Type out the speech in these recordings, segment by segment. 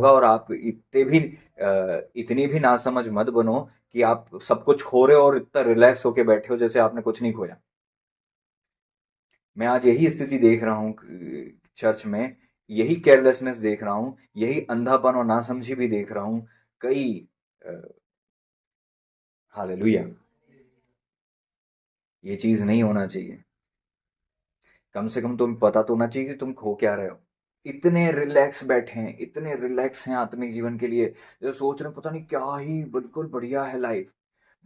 होगा, और आप इतनी भी नासमझ मत बनो कि आप सब कुछ खो रहे हो और इतना रिलैक्स होके बैठे हो जैसे आपने कुछ नहीं खोया। मैं आज यही स्थिति देख रहा हूँ चर्च में, यही केयरलेसनेस देख रहा हूँ, यही अंधापन और नासमझी भी देख रहा हूँ कई। हालेलुया। ये चीज नहीं होना चाहिए। कम से कम तुम्हें पता तो होना चाहिए कि तुम खो क्या रहे हो। इतने रिलैक्स बैठे हैं, इतने रिलैक्स हैं आत्मिक जीवन के लिए, जो सोच रहे हैं पता नहीं क्या ही बिल्कुल बढ़िया है लाइफ।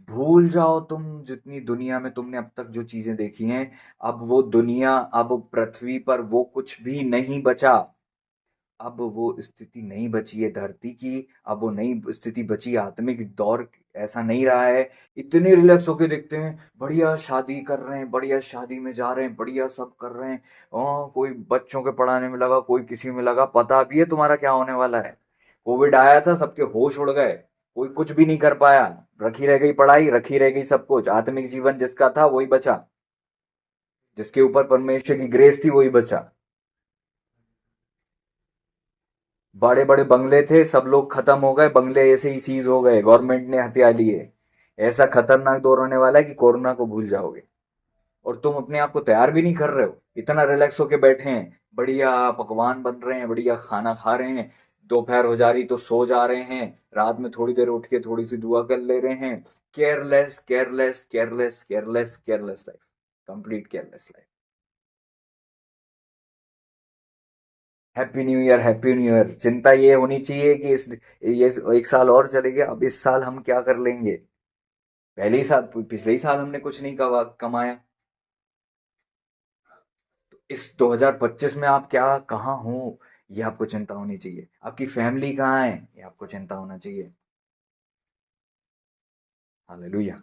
भूल जाओ तुम जितनी दुनिया में तुमने अब तक जो चीजें देखी हैं। अब वो दुनिया, अब पृथ्वी पर वो कुछ भी नहीं बचा। अब वो स्थिति नहीं बची है धरती की, अब वो नई स्थिति बची आत्मिक दौर ऐसा नहीं रहा है। इतने रिलैक्स होके देखते हैं, बढ़िया शादी कर रहे हैं, बढ़िया शादी में जा रहे हैं, बढ़िया सब कर रहे हैं। कोई बच्चों के पढ़ाने में लगा, कोई किसी में लगा। पता भी है तुम्हारा क्या होने वाला है। कोविड आया था, सबके होश उड़ गए, कोई कुछ भी नहीं कर पाया। रखी रह गई पढ़ाई, रखी रह गई सब कुछ। आत्मिक जीवन जिसका था वही बचा, जिसके ऊपर परमेश्वर की ग्रेस थी वही बचा। बड़े बड़े बंगले थे, सब लोग खत्म हो गए, बंगले ऐसे ही सीज हो गए, गवर्नमेंट ने हथिया लिए। ऐसा खतरनाक दौर होने वाला है कि कोरोना को भूल जाओगे। और तुम अपने आप को तैयार भी नहीं कर रहे हो, इतना रिलैक्स होके बैठे हैं, बढ़िया पकवान बन रहे हैं, बढ़िया खाना खा रहे हैं। दोपहर हो जा रही तो सो जा रहे हैं, रात में थोड़ी देर उठ के थोड़ी सी दुआ कर ले रहे हैं। Careless careless careless careless careless life, complete careless life. Happy new year, happy new year. चिंता ये होनी चाहिए कि ये एक साल और चले गया, अब इस साल हम क्या कर लेंगे। पहले ही साल, पिछले ही साल हमने कुछ नहीं कमाया। तो इस 2025 में आप क्या कहाँ हो, ये आपको चिंता होनी चाहिए। आपकी फैमिली कहाँ है, ये आपको चिंता होना चाहिए। हालेलुया।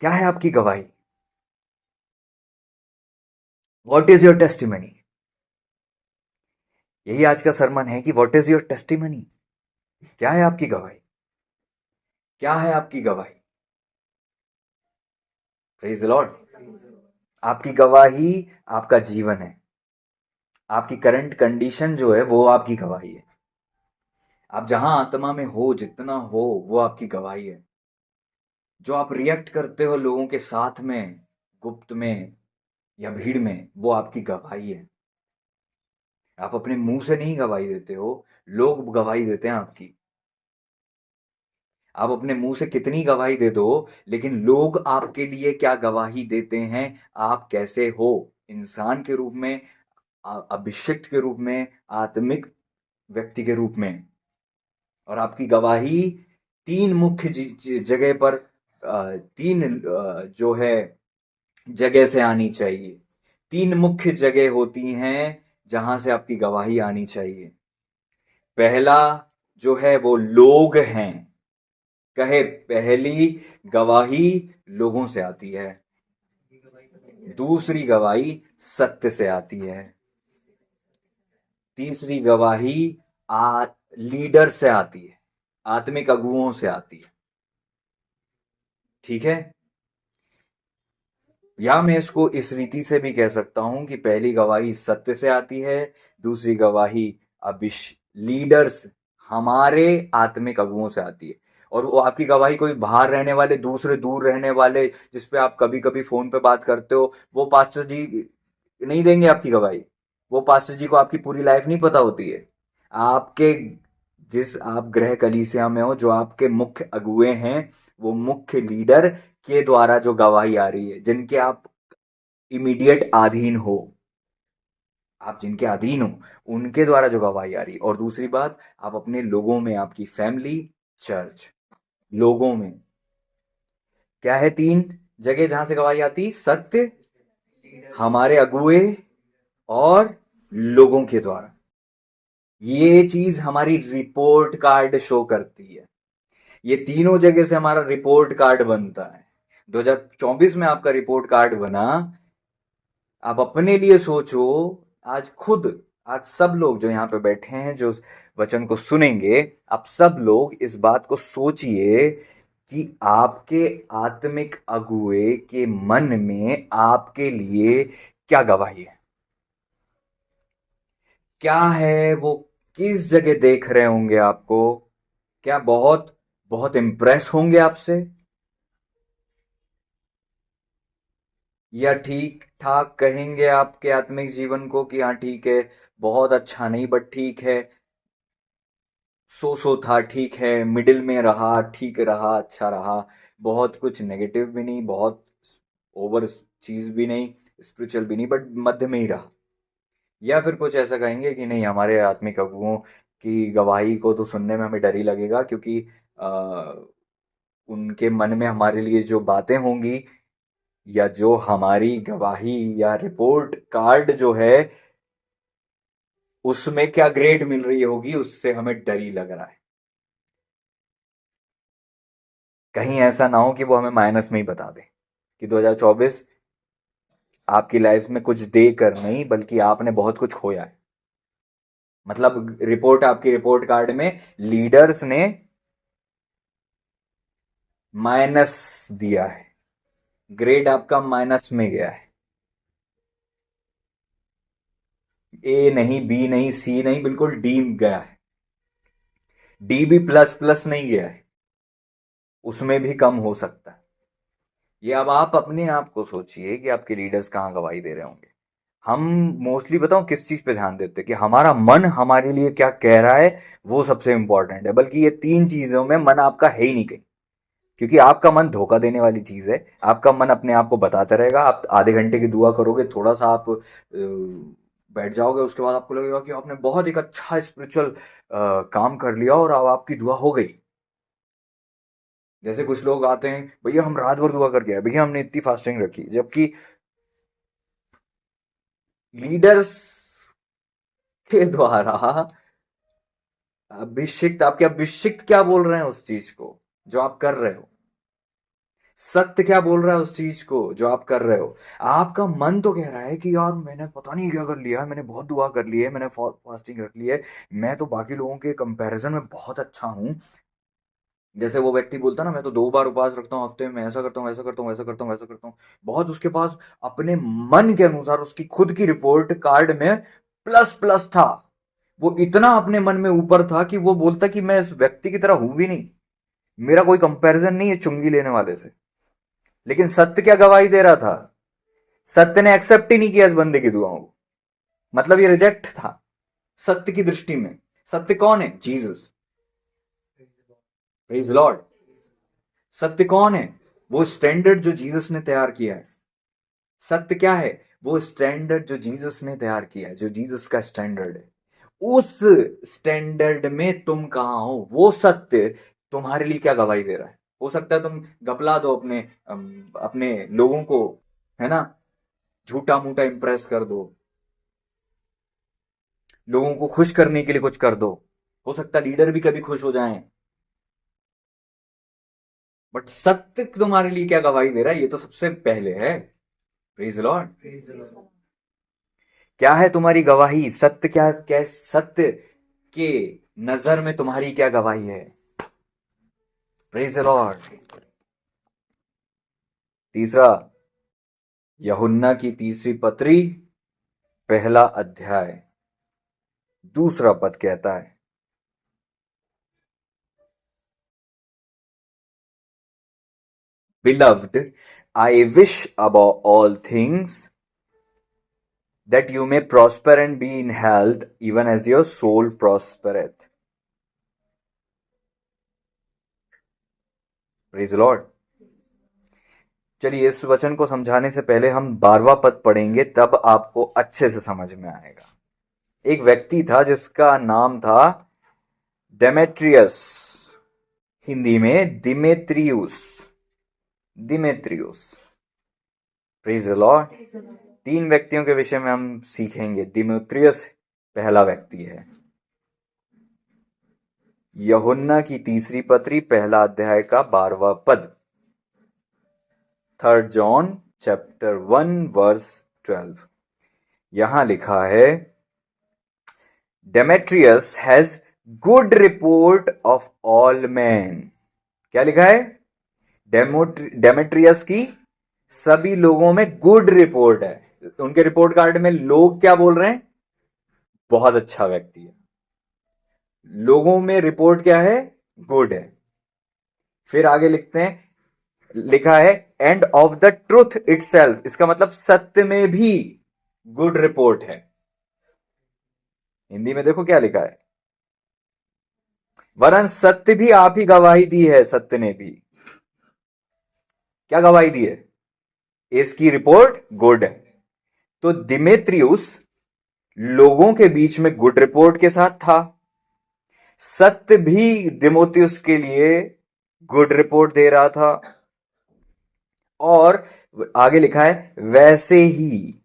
क्या है आपकी गवाही? What is your testimony? यही आज का सरमन है कि व्हाट इज योर टेस्टिमनी। क्या है आपकी गवाही? क्या है आपकी गवाही? Praise the Lord. आपकी गवाही आपका जीवन है। आपकी करंट कंडीशन जो है वो आपकी गवाही है। आप जहां आत्मा में हो, जितना हो, वो आपकी गवाही है। जो आप रिएक्ट करते हो लोगों के साथ में, गुप्त में या भीड़ में, वो आपकी गवाही है। आप अपने मुंह से नहीं गवाही देते हो, लोग गवाही देते हैं आपकी। आप अपने मुंह से कितनी गवाही दे दो, लेकिन लोग आपके लिए क्या गवाही देते हैं, आप कैसे हो इंसान के रूप में, अभिषिक्त के रूप में, आत्मिक व्यक्ति के रूप में। और आपकी गवाही तीन मुख्य जगह पर, तीन जो है जगह से आनी चाहिए। तीन मुख्य जगह होती हैं जहां से आपकी गवाही आनी चाहिए। पहला जो है वो लोग हैं। कहे, पहली गवाही लोगों से आती है। दूसरी गवाही सत्य से आती है। तीसरी गवाही लीडर से आती है, आत्मिक अगुओं से आती है। ठीक है। या मैं इसको इस रीति से भी कह सकता हूं कि पहली गवाही सत्य से आती है, दूसरी गवाही अभिष लीडर्स, हमारे आत्मिक अगुओं से आती है। और वो आपकी गवाही कोई बाहर रहने वाले, दूसरे दूर रहने वाले, जिसपे आप कभी कभी फोन पे बात करते हो, वो पास्टर जी नहीं देंगे आपकी गवाही। वो पास्टर जी को आपकी पूरी लाइफ नहीं पता होती है। आपके जिस आप गृह कलीसिया में हो, जो आपके मुख्य अगुए हैं, वो मुख्य लीडर के द्वारा जो गवाही आ रही है, जिनके आप इमीडिएट अधीन हो, आप जिनके अधीन हो, उनके द्वारा जो गवाही आ रही है। और दूसरी बात, आप अपने लोगों में, आपकी फैमिली, चर्च, लोगों में। क्या है तीन जगह जहां से गवाही आती? सत्य, हमारे अगुए, और लोगों के द्वारा। ये चीज हमारी रिपोर्ट कार्ड शो करती है। ये तीनों जगह से हमारा रिपोर्ट कार्ड बनता है। 2024 में आपका रिपोर्ट कार्ड बना। आप अपने लिए सोचो। आज खुद, आज सब लोग जो यहाँ पे बैठे हैं, जो वचन को सुनेंगे, आप सब लोग इस बात को सोचिए कि आपके आत्मिक अगुए के मन में आपके लिए क्या गवाही है। क्या है वो किस जगह देख रहे होंगे आपको? क्या बहुत बहुत इम्प्रेस होंगे आपसे, या ठीक ठाक कहेंगे आपके आत्मिक जीवन को कि हाँ ठीक है, बहुत अच्छा नहीं बट ठीक है, सो था, ठीक है, मिडिल में रहा, ठीक रहा, अच्छा रहा, बहुत कुछ नेगेटिव भी नहीं, बहुत ओवर चीज भी नहीं, स्पिरिचुअल भी नहीं, बट मध्य में ही रहा? या फिर कुछ ऐसा कहेंगे कि नहीं, हमारे आत्मिक अगुओं की गवाही को तो सुनने में हमें डर ही लगेगा, क्योंकि उनके मन में हमारे लिए जो बातें होंगी, या जो हमारी गवाही या रिपोर्ट कार्ड जो है उसमें क्या ग्रेड मिल रही होगी, उससे हमें डर ही लग रहा है। कहीं ऐसा ना हो कि वो हमें माइनस में ही बता दे कि 2024 आपकी लाइफ में कुछ दे कर नहीं, बल्कि आपने बहुत कुछ खोया है। मतलब रिपोर्ट, आपकी रिपोर्ट कार्ड में लीडर्स ने माइनस दिया है, ग्रेड आपका माइनस में गया है। ए नहीं, बी नहीं, सी नहीं, बिल्कुल डी गया है। डी भी प्लस प्लस नहीं गया है, उसमें भी कम हो सकता है। ये अब आप अपने आप को सोचिए कि आपके लीडर्स कहाँ गवाही दे रहे होंगे। हम मोस्टली बताओ किस चीज पे ध्यान देते हैं कि हमारा मन हमारे लिए क्या कह रहा है, वो सबसे इंपॉर्टेंट है। बल्कि ये तीन चीजों में मन आपका है ही नहीं कहीं, क्योंकि आपका मन धोखा देने वाली चीज है। आपका मन अपने आप को बताता रहेगा। आप आधे घंटे की दुआ करोगे, थोड़ा सा आप बैठ जाओगे, उसके बाद आपको लगेगा कि आपने बहुत एक अच्छा स्पिरिचुअल काम कर लिया और अब आपकी दुआ हो गई। जैसे कुछ लोग आते हैं, भैया हम रात भर दुआ करके आए, भैया हमने इतनी फास्टिंग रखी, जबकि लीडर्स के द्वारा अभिषिक्त, आपके अभिषिक्त क्या बोल रहे हैं उस चीज को जो आप कर रहे हो, सत्य क्या बोल रहा है उस चीज को जो आप कर रहे हो। आपका मन तो कह रहा है कि यार मैंने पता नहीं क्या कर लिया है, मैंने बहुत दुआ कर ली है, मैंने फास्टिंग रख ली है, मैं तो बाकी लोगों के कंपैरिजन में बहुत अच्छा हूं। जैसे वो व्यक्ति बोलता है ना, मैं तो 2 बार उपवास रखता हूँ हफ्ते में, ऐसा करता हूँ, ऐसा करता हूँ, ऐसा करता हूँ, ऐसा करता हूँ। बहुत उसके पास अपने मन के अनुसार उसकी खुद की रिपोर्ट कार्ड में प्लस प्लस था। वो इतना अपने मन में ऊपर था कि वो बोलता कि मैं इस व्यक्ति की तरह हूं भी नहीं, मेरा कोई कंपैरिजन नहीं है चुंगी लेने वाले से। लेकिन सत्य क्या गवाही दे रहा था? सत्य ने एक्सेप्ट ही नहीं किया इस बंदे की दुआओं को। मतलब ये रिजेक्ट था सत्य की दृष्टि में। सत्य कौन है? जीसस। Praise Lord. सत्य कौन है? वो स्टैंडर्ड जो जीसस ने तैयार किया है। सत्य क्या है? वो स्टैंडर्ड जो जीसस ने तैयार किया है, जो जीसस का स्टैंडर्ड है। उस स्टैंडर्ड में तुम कहां हो, वो सत्य तुम्हारे लिए क्या गवाही दे रहा है। हो सकता है तुम गपला दो अपने लोगों को, है ना, झूठा मूठा इंप्रेस कर दो, लोगों को खुश करने के लिए कुछ कर दो। हो सकता है लीडर भी कभी खुश हो जाएं, बट सत्य तुम्हारे लिए क्या गवाही दे रहा है, ये तो सबसे पहले है। Praise Lord. क्या है तुम्हारी गवाही? सत्य क्या, सत्य के नजर में तुम्हारी क्या गवाही है? Praise Lord. तीसरा, यूहन्ना की तीसरी पत्री, पहला अध्याय, दूसरा पद कहता है, Beloved, I wish above all things that you may prosper and be in health, even as your soul prospereth. Praise the Lord. चलिए इस वचन को समझाने से पहले हम 12वां पद पढ़ेंगे, तब आपको अच्छे से समझ में आएगा। एक व्यक्ति था जिसका नाम था डेमेट्रियस, हिंदी में दिमेत्रियुस। दिमेत्रियुस। Praise the Lord. 3 व्यक्तियों के विषय में हम सीखेंगे। दिमेत्रियस पहला व्यक्ति है। यूहन्ना की तीसरी पत्री, पहला अध्याय का 12वां पद, 3 जॉन चैप्टर 1 वर्स 12। यहां लिखा है, Demetrius has good report of all man. क्या लिखा है? डेमेट्रियस की सभी लोगों में गुड रिपोर्ट है। उनके रिपोर्ट कार्ड में लोग क्या बोल रहे हैं? बहुत अच्छा व्यक्ति है। लोगों में रिपोर्ट क्या है? गुड है। फिर आगे लिखते हैं, लिखा है end of the truth itself, इसका मतलब सत्य में भी गुड रिपोर्ट है। हिंदी में देखो क्या लिखा है, वरन सत्य भी आप ही गवाही दी है, सत्य ने भी क्या गवाही दी है? इसकी रिपोर्ट गुड है। तो दिमेत्रियुस लोगों के बीच में गुड रिपोर्ट के साथ था, सत्य भी दिमोथियस के लिए गुड रिपोर्ट दे रहा था। और आगे लिखा है वैसे ही,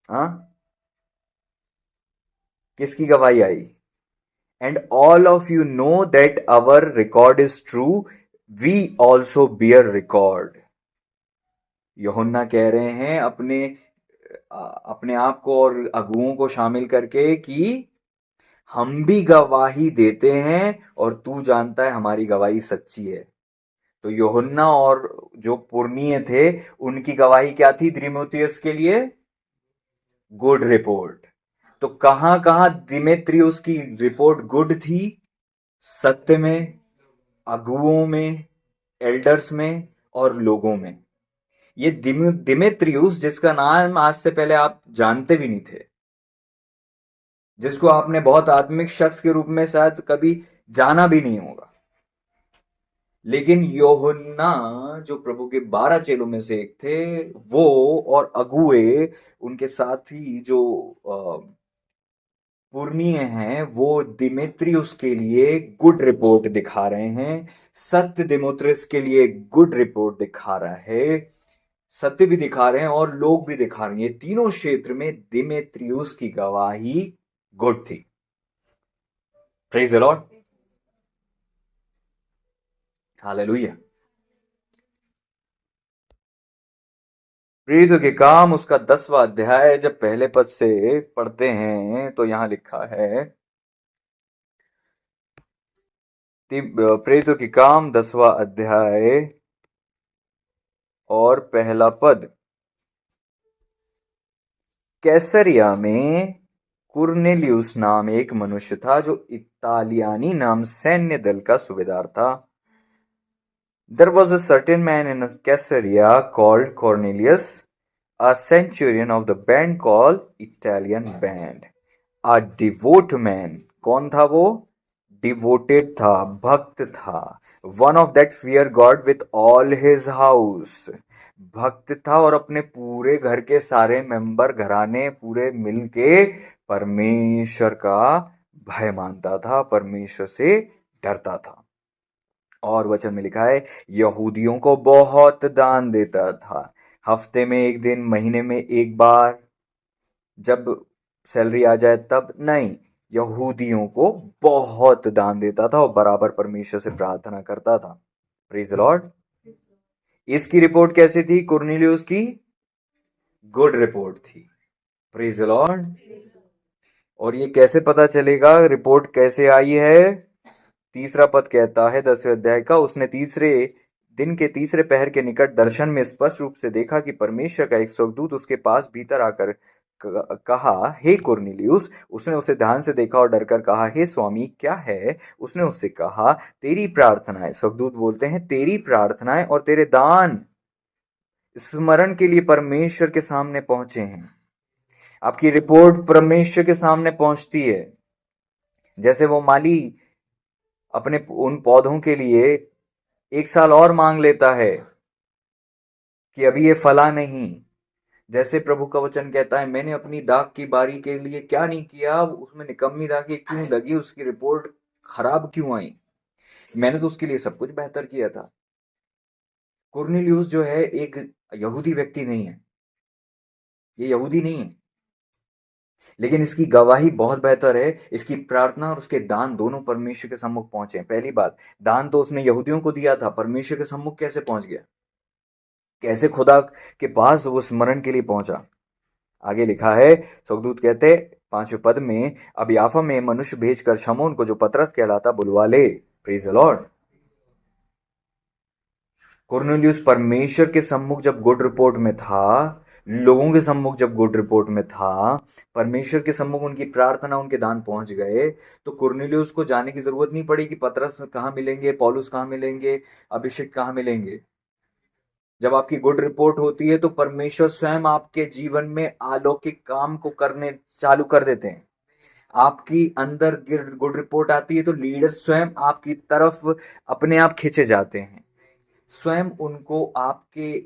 हाँ, किसकी गवाही आई? And all of you know that our record is true, we also bear record. यूहन्ना कह रहे हैं अपने आप को और अगुओं को शामिल करके कि हम भी गवाही देते हैं और तू जानता है हमारी गवाही सच्ची है। तो यूहन्ना और जो पुरनीय थे उनकी गवाही क्या थी दिमेत्रियुस के लिए? Good report. तो कहां कहां दिमेत्रियुस की रिपोर्ट गुड थी? सत्य में, अगुओं में, एल्डर्स में और लोगों में। ये दिमेत्रियुस जिसका नाम आज से पहले आप जानते भी नहीं थे, जिसको आपने बहुत आत्मिक शख्स के रूप में शायद कभी जाना भी नहीं होगा, लेकिन यूहन्ना जो प्रभु के 12 चेलों में से एक थे, वो और अगुए उनके साथ ही जो पुरनीय हैं, वो दिमेत्रियुस के लिए गुड रिपोर्ट दिखा रहे हैं। सत्य दिमेत्रियुस के लिए गुड रिपोर्ट दिखा रहा है, सत्य भी दिखा रहे हैं और लोग भी दिखा रहे हैं। ये तीनों क्षेत्र में दिमेत्रियुस की गवाही गुड थी। Praise the Lord, hallelujah. प्रेरितों के काम उसका 10वां अध्याय जब पहले पद से पढ़ते हैं तो यहां लिखा है, प्रेरितों के काम 10वां अध्याय और पहला पद, कैसरिया में कुरनेलियुस नाम एक मनुष्य था जो इतालियानी नाम सैन्य दल का सूबेदार था। There was a certain man in Caesarea called Cornelius, a centurion of the band called Italian band, a devout man. कौन था वो? डिवोटेड था, भक्त था। One of that fear God with all his house, भक्त था और अपने पूरे घर के सारे मेंबर, घराने पूरे मिलके परमेश्वर का भय मानता था, परमेश्वर से डरता था। और वचन में लिखा है यहूदियों को बहुत दान देता था, हफ्ते में एक दिन, महीने में एक बार, जब सैलरी आ जाए तब नहीं, यहूदियों को बहुत दान देता था और बराबर परमेश्वर से प्रार्थना करता था। Praise the Lord. इसकी रिपोर्ट कैसी थी? कुरनेलियुस की गुड रिपोर्ट थी। Praise the Lord. और ये कैसे पता चलेगा रिपोर्ट कैसे आई है? तीसरा पद कहता है 10वें अध्याय का, उसने तीसरे दिन के तीसरे पहर के निकट दर्शन में स्पष्ट रूप से देखा कि परमेश्वर का एक स्वर्गदूत उसके पास भीतर आकर कहा, हे कुरनेलियुस। उसने उसे ध्यान से देखा और डरकर कहा, हे स्वामी क्या है? उसने उससे कहा, तेरी प्रार्थनाएं, स्वर्गदूत बोलते हैं, तेरी प्रार्थनाएं और तेरे दान स्मरण के लिए परमेश्वर के सामने पहुंचे हैं। आपकी रिपोर्ट परमेश्वर के सामने पहुंचती है। जैसे वो माली अपने उन पौधों के लिए 1 साल और मांग लेता है कि अभी ये फला नहीं, जैसे प्रभु का वचन कहता है, मैंने अपनी दाख की बारी के लिए क्या नहीं किया, उसमें निकम्मी दाखें क्यों लगी, उसकी रिपोर्ट खराब क्यों आई, मैंने तो उसके लिए सब कुछ बेहतर किया था। कुरनेलियुस जो है एक यहूदी व्यक्ति नहीं है, ये यहूदी नहीं है, लेकिन इसकी गवाही बहुत बेहतर है। इसकी प्रार्थना और उसके दान दोनों परमेश्वर के सम्मुख पहुंचे। पहली बात, दान तो उसने यहूदियों को दिया था, परमेश्वर के सम्मुख कैसे पहुंच गया? कैसे खुदा के पास वो स्मरण के लिए पहुंचा? आगे लिखा है, स्वर्गदूत कहते 5वें पद में, अब याफा में मनुष्य भेजकर शमौन को जो पतरस कहलाता बुलवा ले। Praise the Lord. कुरनेलियुस परमेश्वर के सम्मुख जब गुड रिपोर्ट में था लोगों के सम्मुख जब गुड रिपोर्ट में था, परमेश्वर के सम्मुख उनकी प्रार्थना, उनके दान पहुंच गए, तो कुरनेलियुस को जाने की जरूरत नहीं पड़ी कि पतरस कहाँ मिलेंगे, पौलुस कहाँ मिलेंगे, अभिषेक कहाँ मिलेंगे। जब आपकी गुड रिपोर्ट होती है तो परमेश्वर स्वयं आपके जीवन में अलौकिक काम को करने चालू कर देते हैं। आपकी अंदर गुड रिपोर्ट आती है तो लीडर स्वयं आपकी तरफ अपने आप खींचे जाते हैं। स्वयं उनको आपके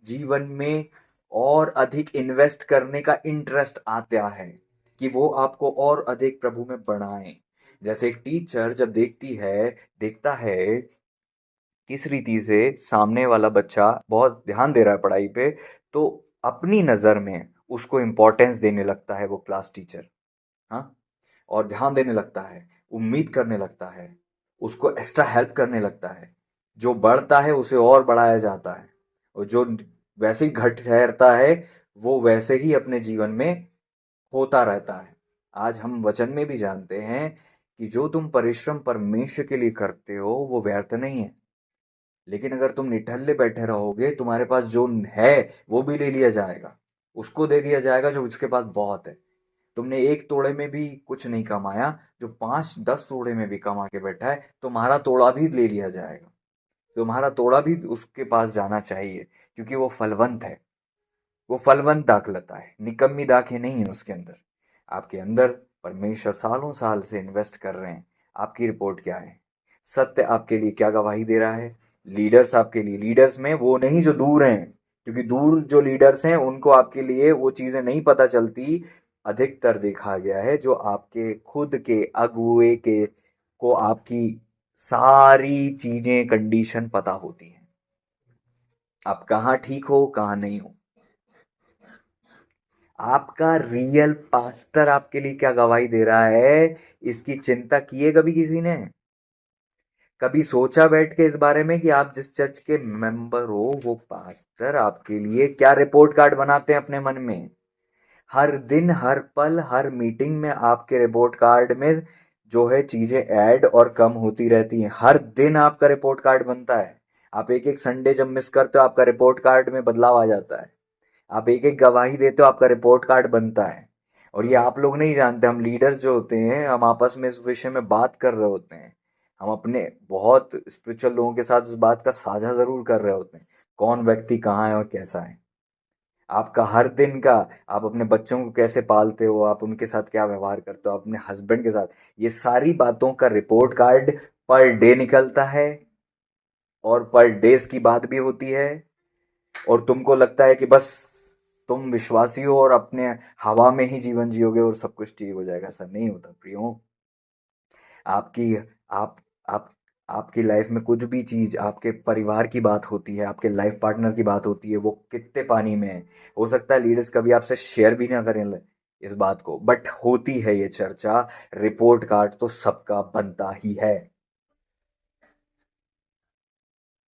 जीवन में और अधिक इन्वेस्ट करने का इंटरेस्ट आता है कि वो आपको और अधिक प्रभु में बढ़ाएं। जैसे एक टीचर जब देखता है किस रीति से सामने वाला बच्चा बहुत ध्यान दे रहा है पढ़ाई पे, तो अपनी नज़र में उसको इम्पोर्टेंस देने लगता है वो क्लास टीचर। हाँ, और ध्यान देने लगता है, उम्मीद करने लगता है, उसको एक्स्ट्रा हेल्प करने लगता है। जो बढ़ता है उसे और बढ़ाया जाता है, और जो वैसे ही घट ठहरता है वो वैसे ही अपने जीवन में होता रहता है। आज हम वचन में भी जानते हैं कि जो तुम परिश्रम परमेश्वर के लिए करते हो वो व्यर्थ नहीं है। लेकिन अगर तुम निठल्ले बैठे रहोगे, तुम्हारे पास जो है वो भी ले लिया जाएगा, उसको दे दिया जाएगा जो उसके पास बहुत है। तुमने एक तोड़े में भी कुछ नहीं कमाया, जो 5-10 तोड़े में भी कमा के बैठा है, तुम्हारा तोड़ा भी ले लिया जाएगा। तुम्हारा तोड़ा भी उसके पास जाना चाहिए, क्योंकि वो फलवंत है। वो फलवंत दाखलता है, निकम्मी दाखें नहीं है उसके अंदर। आपके अंदर परमेश्वर सालों साल से इन्वेस्ट कर रहे हैं। आपकी रिपोर्ट क्या है? सत्य आपके लिए क्या गवाही दे रहा है? लीडर्स आपके लिए, लीडर्स में वो नहीं जो दूर हैं, क्योंकि दूर जो लीडर्स हैं उनको आपके लिए वो चीज़ें नहीं पता चलती। अधिकतर देखा गया है जो आपके खुद के अगुए के को आपकी सारी चीज़ें कंडीशन पता होती हैं। आप कहाँ ठीक हो, कहाँ नहीं हो। आपका रियल पास्टर आपके लिए क्या गवाही दे रहा है, इसकी चिंता की है कभी किसी ने? कभी सोचा बैठ के इस बारे में कि आप जिस चर्च के मेंबर हो वो पास्टर आपके लिए क्या रिपोर्ट कार्ड बनाते हैं अपने मन में? हर दिन, हर पल, हर मीटिंग में आपके रिपोर्ट कार्ड में जो है चीजें ऐड और कम होती रहती हैं। हर दिन आपका रिपोर्ट कार्ड बनता है। आप एक एक संडे जब मिस करते हो आपका रिपोर्ट कार्ड में बदलाव आ जाता है। आप एक एक गवाही देते हो, आपका रिपोर्ट कार्ड बनता है। और ये आप लोग नहीं जानते, हम लीडर्स जो होते हैं हम आपस में इस विषय में बात कर रहे होते हैं। हम अपने बहुत स्पिरिचुअल लोगों के साथ इस बात का साझा जरूर कर रहे होते हैं, कौन व्यक्ति कहाँ है और कैसा है। आपका हर दिन का, आप अपने बच्चों को कैसे पालते हो, आप उनके साथ क्या व्यवहार करते हो, आप अपने हस्बैंड के साथ, ये सारी बातों का रिपोर्ट कार्ड पर डे निकलता है। और पर डेज की बात भी होती है। और तुमको लगता है कि बस तुम विश्वासी हो और अपने हवा में ही जीवन जियोगे और सब कुछ ठीक हो जाएगा। ऐसा नहीं होता प्रियो। आपकी आप आप आपकी लाइफ में कुछ भी चीज़, आपके परिवार की बात होती है, आपके लाइफ पार्टनर की बात होती है, वो कितने पानी में है। हो सकता है लीडर्स कभी आपसे शेयर भी ना करें इस बात को, बट होती है ये चर्चा। रिपोर्ट कार्ड तो सबका बनता ही है।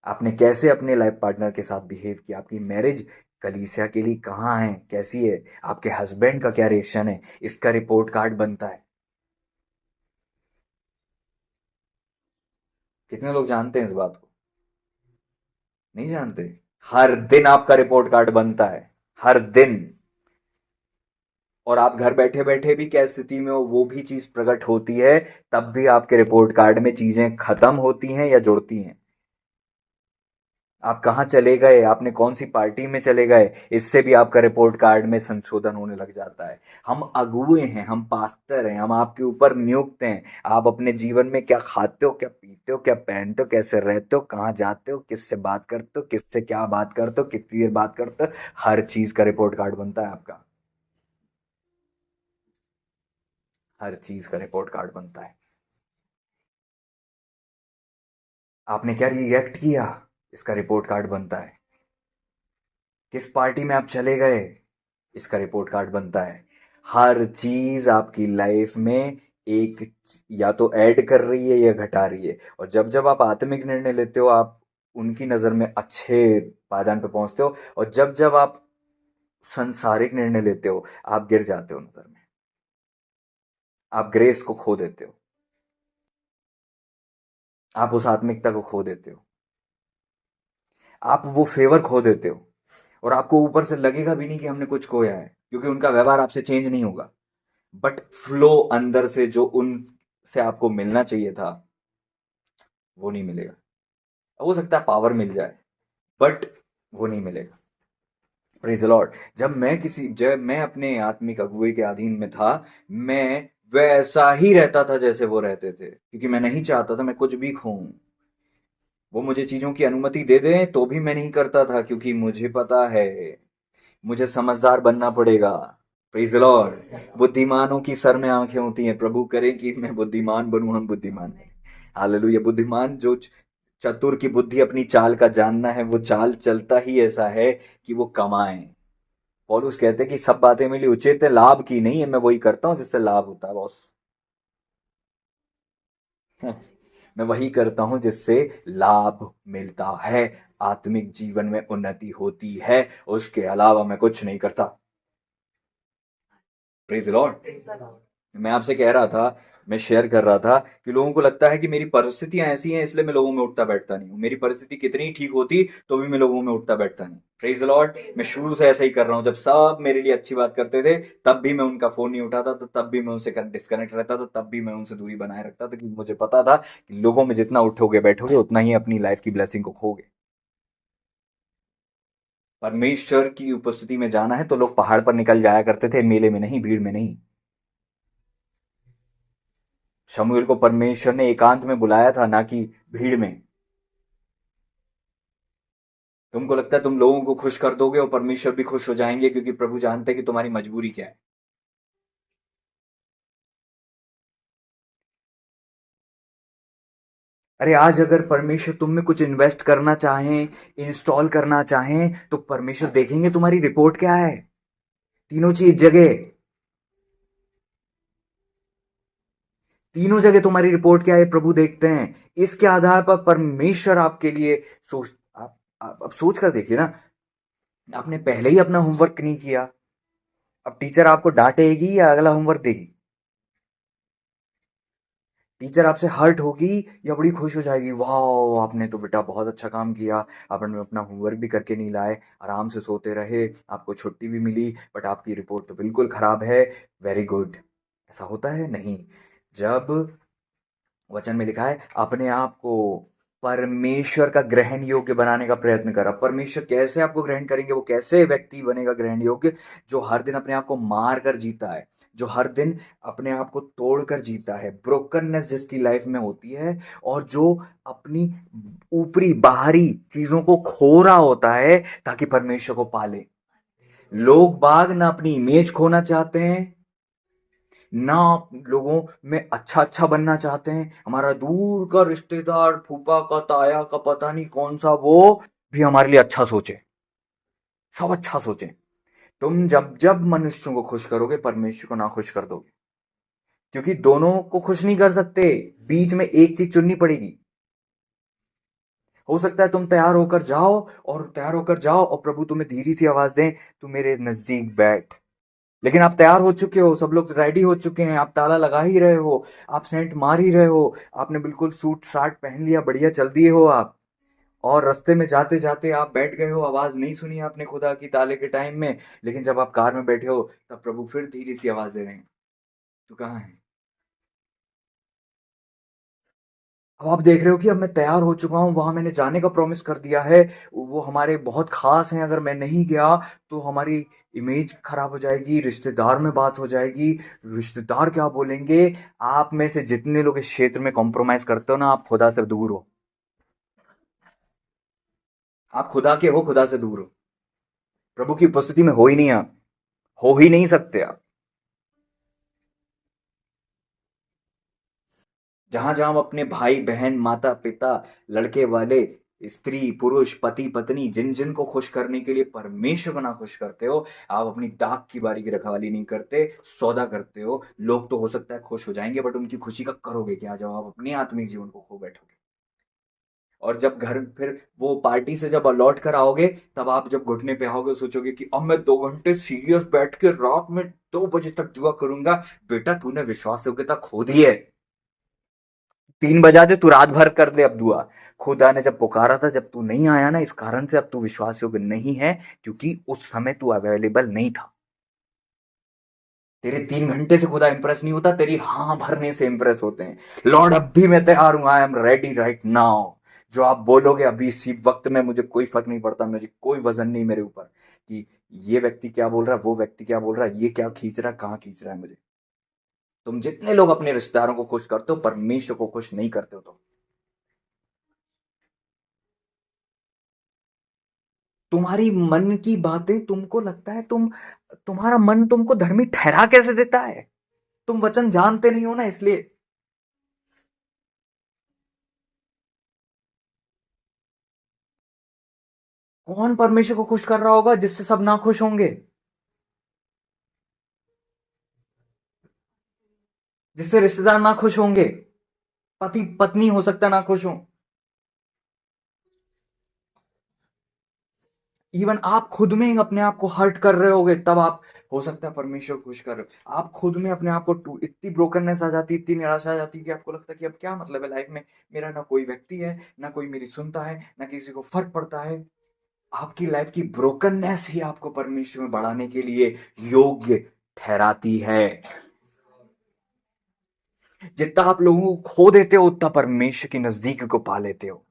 आपने कैसे अपने लाइफ पार्टनर के साथ बिहेव किया, आपकी मैरिज कलीसिया के लिए कहाँ है, कैसी है, आपके हस्बैंड का क्या रिएक्शन है, इसका रिपोर्ट कार्ड बनता है। कितने लोग जानते हैं इस बात को? नहीं जानते। हर दिन आपका रिपोर्ट कार्ड बनता है, हर दिन। और आप घर बैठे बैठे भी क्या स्थिति में हो वो भी चीज प्रकट होती है, तब भी आपके रिपोर्ट कार्ड में चीजें खत्म होती हैं या जुड़ती हैं। आप कहाँ चले गए, आपने कौन सी पार्टी में चले गए, इससे भी आपका रिपोर्ट कार्ड में संशोधन होने लग जाता है। हम अगुए हैं, हम पास्टर हैं, हम आपके ऊपर नियुक्त हैं। आप अपने जीवन में क्या खाते हो, क्या पीते हो, क्या पहनते हो, कैसे रहते हो, कहाँ जाते हो, किससे बात करते हो, किससे क्या बात करते हो, कितनी देर बात करते हो, हर चीज का रिपोर्ट कार्ड बनता है आपका। हर चीज का रिपोर्ट कार्ड बनता है। आपने क्या रिएक्ट किया, इसका रिपोर्ट कार्ड बनता है। किस पार्टी में आप चले गए, इसका रिपोर्ट कार्ड बनता है। हर चीज आपकी लाइफ में एक या तो ऐड कर रही है या घटा रही है। और जब जब आप आत्मिक निर्णय लेते हो आप उनकी नज़र में अच्छे पायदान पे पहुंचते हो, और जब जब आप संसारिक निर्णय लेते हो आप गिर जाते हो नज़र में। आप ग्रेस को खो देते हो, आप उस आत्मिकता को खो देते हो, आप वो फेवर खो देते हो। और आपको ऊपर से लगेगा भी नहीं कि हमने कुछ खोया है, क्योंकि उनका व्यवहार आपसे चेंज नहीं होगा, बट फ्लो अंदर से जो उनसे आपको मिलना चाहिए था वो नहीं मिलेगा। हो सकता है पावर मिल जाए, बट वो नहीं मिलेगा। Praise the Lord. जब मैं अपने आत्मिक अगुवे के अधीन में था, मैं वैसा ही रहता था जैसे वो रहते थे, क्योंकि मैं नहीं चाहता था मैं कुछ भी खोऊं। वो मुझे चीजों की अनुमति दे दें तो भी मैं नहीं करता था, क्योंकि मुझे पता है मुझे समझदार बनना पड़ेगा। Praise the Lord. बुद्धिमानों की सर में आंखें होती हैं, प्रभु करे कि मैं बुद्धिमान बनूं, हम बुद्धिमान। हालेलुया। बुद्धिमान जो चतुर की बुद्धि अपनी चाल का जानना है, वो चाल चलता ही ऐसा है कि वो कमाए। पौलुस कहते हैं कि सब बातें मेरी उचित है, लाभ की नहीं है, मैं वही करता हूं जिससे लाभ होता है बॉस। मैं वही करता हूं जिससे लाभ मिलता है, आत्मिक जीवन में उन्नति होती है, उसके अलावा मैं कुछ नहीं करता। Praise Lord. मैं आपसे कह रहा था, मैं शेयर कर रहा था कि लोगों को लगता है कि मेरी परिस्थितियां ऐसी हैं इसलिए मैं लोगों में उठता बैठता नहीं हूं। मेरी परिस्थिति कितनी ठीक होती तो भी मैं लोगों में उठता बैठता नहीं। Praise the Lord. मैं शुरू से ऐसा ही कर रहा हूं। जब सब मेरे लिए अच्छी बात करते थे तब भी मैं उनका फोन नहीं उठाता था, तब भी मैं उनसे डिस्कनेक्ट रहता था, तब भी मैं उनसे दूरी बनाए रखता था, क्योंकि मुझे पता था कि लोगों में जितना उठोगे बैठोगे उतना ही अपनी लाइफ की ब्लेसिंग को खोगे। परमेश्वर की उपस्थिति में जाना है तो लोग पहाड़ पर निकल जाया करते थे, मेले में नहीं, भीड़ में नहीं। शमूएल को परमेश्वर ने एकांत में बुलाया था, ना कि भीड़ में। तुमको लगता है तुम लोगों को खुश कर दोगे और परमेश्वर भी खुश हो जाएंगे, क्योंकि प्रभु जानते हैं कि तुम्हारी मजबूरी क्या है। अरे आज अगर परमेश्वर तुम में कुछ इन्वेस्ट करना चाहें, इंस्टॉल करना चाहें, तो परमेश्वर देखेंगे तुम्हारी रिपोर्ट क्या है। तीनों जगह तुम्हारी रिपोर्ट क्या है प्रभु देखते हैं। इसके आधार पर परमेश्वर आपके लिए आप सोच कर देखिए ना। आपने पहले ही अपना होमवर्क नहीं किया, अब टीचर आपको डांटेगी या अगला होमवर्क देगी? टीचर आपसे हर्ट होगी या बड़ी खुश हो जाएगी, वाह आपने तो बेटा बहुत अच्छा काम किया, आपने अपना होमवर्क भी करके नहीं लाए, आराम से सोते रहे, आपको छुट्टी भी मिली, बट आपकी रिपोर्ट तो बिल्कुल खराब है, वेरी गुड। ऐसा होता है नहीं। जब वचन में लिखा है अपने आप को परमेश्वर का ग्रहण योग्य बनाने का प्रयत्न कर। अब परमेश्वर कैसे आपको ग्रहण करेंगे? वो कैसे व्यक्ति बनेगा ग्रहण योग्य? जो हर दिन अपने आप को मार कर जीता है, जो हर दिन अपने आप को तोड़ कर जीता है, ब्रोकननेस जिसकी लाइफ में होती है, और जो अपनी ऊपरी बाहरी चीजों को खो रहा होता है ताकि परमेश्वर को पाले। लोग बाग ना अपनी इमेज खोना चाहते हैं, ना लोगों में अच्छा अच्छा बनना चाहते हैं। हमारा दूर का रिश्तेदार, फूफा का, ताया का, पता नहीं कौन सा, वो भी हमारे लिए अच्छा सोचे, सब अच्छा सोचे। तुम जब जब मनुष्यों को खुश करोगे परमेश्वर को ना खुश कर दोगे, क्योंकि दोनों को खुश नहीं कर सकते, बीच में एक चीज चुननी पड़ेगी। हो सकता है तुम तैयार होकर जाओ और प्रभु तुम्हें धीरे सी आवाज दें, तू मेरे नजदीक बैठ। लेकिन आप तैयार हो चुके हो, सब लोग रेडी हो चुके हैं, आप ताला लगा ही रहे हो, आप सेंट मार ही रहे हो, आपने बिल्कुल सूट साट पहन लिया, बढ़िया चल दिए हो आप, और रास्ते में जाते जाते आप बैठ गए हो, आवाज नहीं सुनी आपने खुदा की ताले के टाइम में। लेकिन जब आप कार में बैठे हो तब प्रभु फिर धीरे सी आवाज दे रहे हैं, तू कहाँ है? अब आप देख रहे हो कि अब मैं तैयार हो चुका हूँ, वहां मैंने जाने का प्रॉमिस कर दिया है, वो हमारे बहुत खास हैं, अगर मैं नहीं गया तो हमारी इमेज खराब हो जाएगी, रिश्तेदार में बात हो जाएगी, रिश्तेदार क्या बोलेंगे। आप में से जितने लोग इस क्षेत्र में कॉम्प्रोमाइज करते हो ना, आप खुदा से दूर हो। आप खुदा के हो, खुदा से दूर हो। प्रभु की उपस्थिति में हो ही नहीं, आप हो ही नहीं सकते आप। जहां जहां आप अपने भाई बहन, माता पिता, लड़के वाले, स्त्री पुरुष, पति पत्नी, जिन जिन को खुश करने के लिए परमेश्वर को ना खुश करते हो, आप अपनी दाख की बारी की रखवाली नहीं करते, सौदा करते हो। लोग तो हो सकता है खुश हो जाएंगे, बट उनकी खुशी का करोगे क्या जब आप अपने आत्मिक जीवन को खो बैठोगे? और जब घर फिर वो पार्टी से जब लौट कर आओगे, तब आप जब घुटने पे आओगे सोचोगे कि अब मैं 2 घंटे सीरियस बैठ के रात में 2 बजे तक दुआ करूंगा। बेटा तूने विश्वास योग्यता खो दी है। 3 बजा दे, तू रात भर कर ले अब दुआ। खुदा ने जब पुकारा था, जब तू नहीं आया ना, इस कारण से अब तू विश्वास योग्य नहीं है, क्योंकि उस समय तू अवेलेबल नहीं था। तेरे 3 घंटे से खुदा इंप्रेस नहीं होता, तेरी हाँ भरने से इंप्रेस होते हैं। लॉर्ड अब भी मैं तैयार हूं, I am ready right now. जो आप बोलोगे अभी इसी वक्त में, मुझे कोई फर्क नहीं पड़ता, मुझे कोई वजन नहीं मेरे ऊपर कि ये व्यक्ति क्या बोल रहा है, वो व्यक्ति क्या बोल रहा है, ये क्या खींच रहा है, कहाँ खींच रहा है मुझे। तुम जितने लोग अपने रिश्तेदारों को खुश करते हो, परमेश्वर को खुश नहीं करते हो। तो तुम्हारी मन की बातें, तुमको लगता है तुम्हारा मन तुमको धर्मी ठहरा कैसे देता है? तुम वचन जानते नहीं हो ना, इसलिए। कौन परमेश्वर को खुश कर रहा होगा जिससे सब ना खुश होंगे? जिससे रिश्तेदार ना खुश होंगे, पति पत्नी हो सकता है ना खुश हो, इवन आप खुद में अपने आप को हर्ट कर रहे होगे, तब आप हो सकता है परमेश्वर को खुश कर रहे हो। आप खुद में अपने आप को इतनी ब्रोकननेस आ जाती है, इतनी निराशा आ जाती है कि आपको लगता है कि अब क्या मतलब है लाइफ में, मेरा ना कोई व्यक्ति है, ना कोई मेरी सुनता है, ना किसी को फर्क पड़ता है। आपकी लाइफ की ब्रोकननेस ही आपको परमेश्वर में बढ़ाने के लिए योग्य ठहराती है। जितना आप लोगों को खो देते हो, उतना परमेश्वर की नजदीक को पा लेते हो।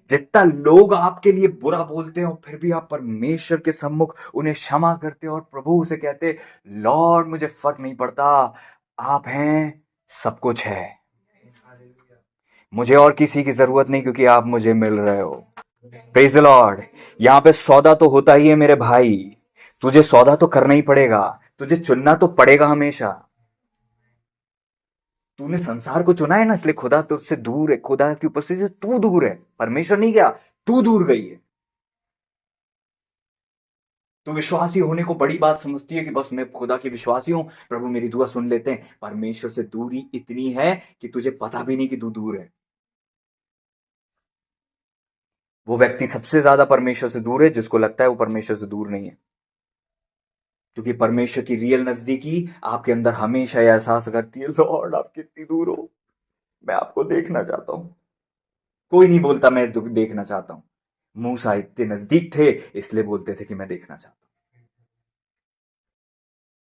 जितना लोग आपके लिए बुरा बोलते हो, फिर भी आप परमेश्वर के सम्मुख उन्हें क्षमा करते हो और प्रभु से कहते, लॉर्ड मुझे फर्क नहीं पड़ता, आप हैं, सब कुछ है, मुझे और किसी की जरूरत नहीं, क्योंकि आप मुझे मिल रहे हो। Praise the Lord. यहाँ पे सौदा तो होता ही है मेरे भाई, तुझे सौदा तो करना ही पड़ेगा, तुझे चुनना तो पड़ेगा हमेशा। तूने संसार को चुना है ना, इसलिए खुदा तुझसे दूर है, खुदा की उपस्थिति से तू दूर है, परमेश्वर नहीं गया, तू दूर गई है। तो विश्वासी होने को बड़ी बात समझती है कि बस मैं खुदा की विश्वासी हूं, प्रभु मेरी दुआ सुन लेते हैं। परमेश्वर से दूरी इतनी है कि तुझे पता भी नहीं कि तू दूर है। वो व्यक्ति सबसे ज्यादा परमेश्वर से दूर है जिसको लगता है वो परमेश्वर से दूर नहीं है, क्योंकि परमेश्वर की रियल नजदीकी आपके अंदर हमेशा यह एहसास करती है, लॉर्ड आप कितनी दूर हो, मैं आपको देखना चाहता हूं। कोई नहीं बोलता मैं देखना चाहता हूं, मूसा इतने नजदीक थे इसलिए बोलते थे कि मैं देखना चाहता हूं।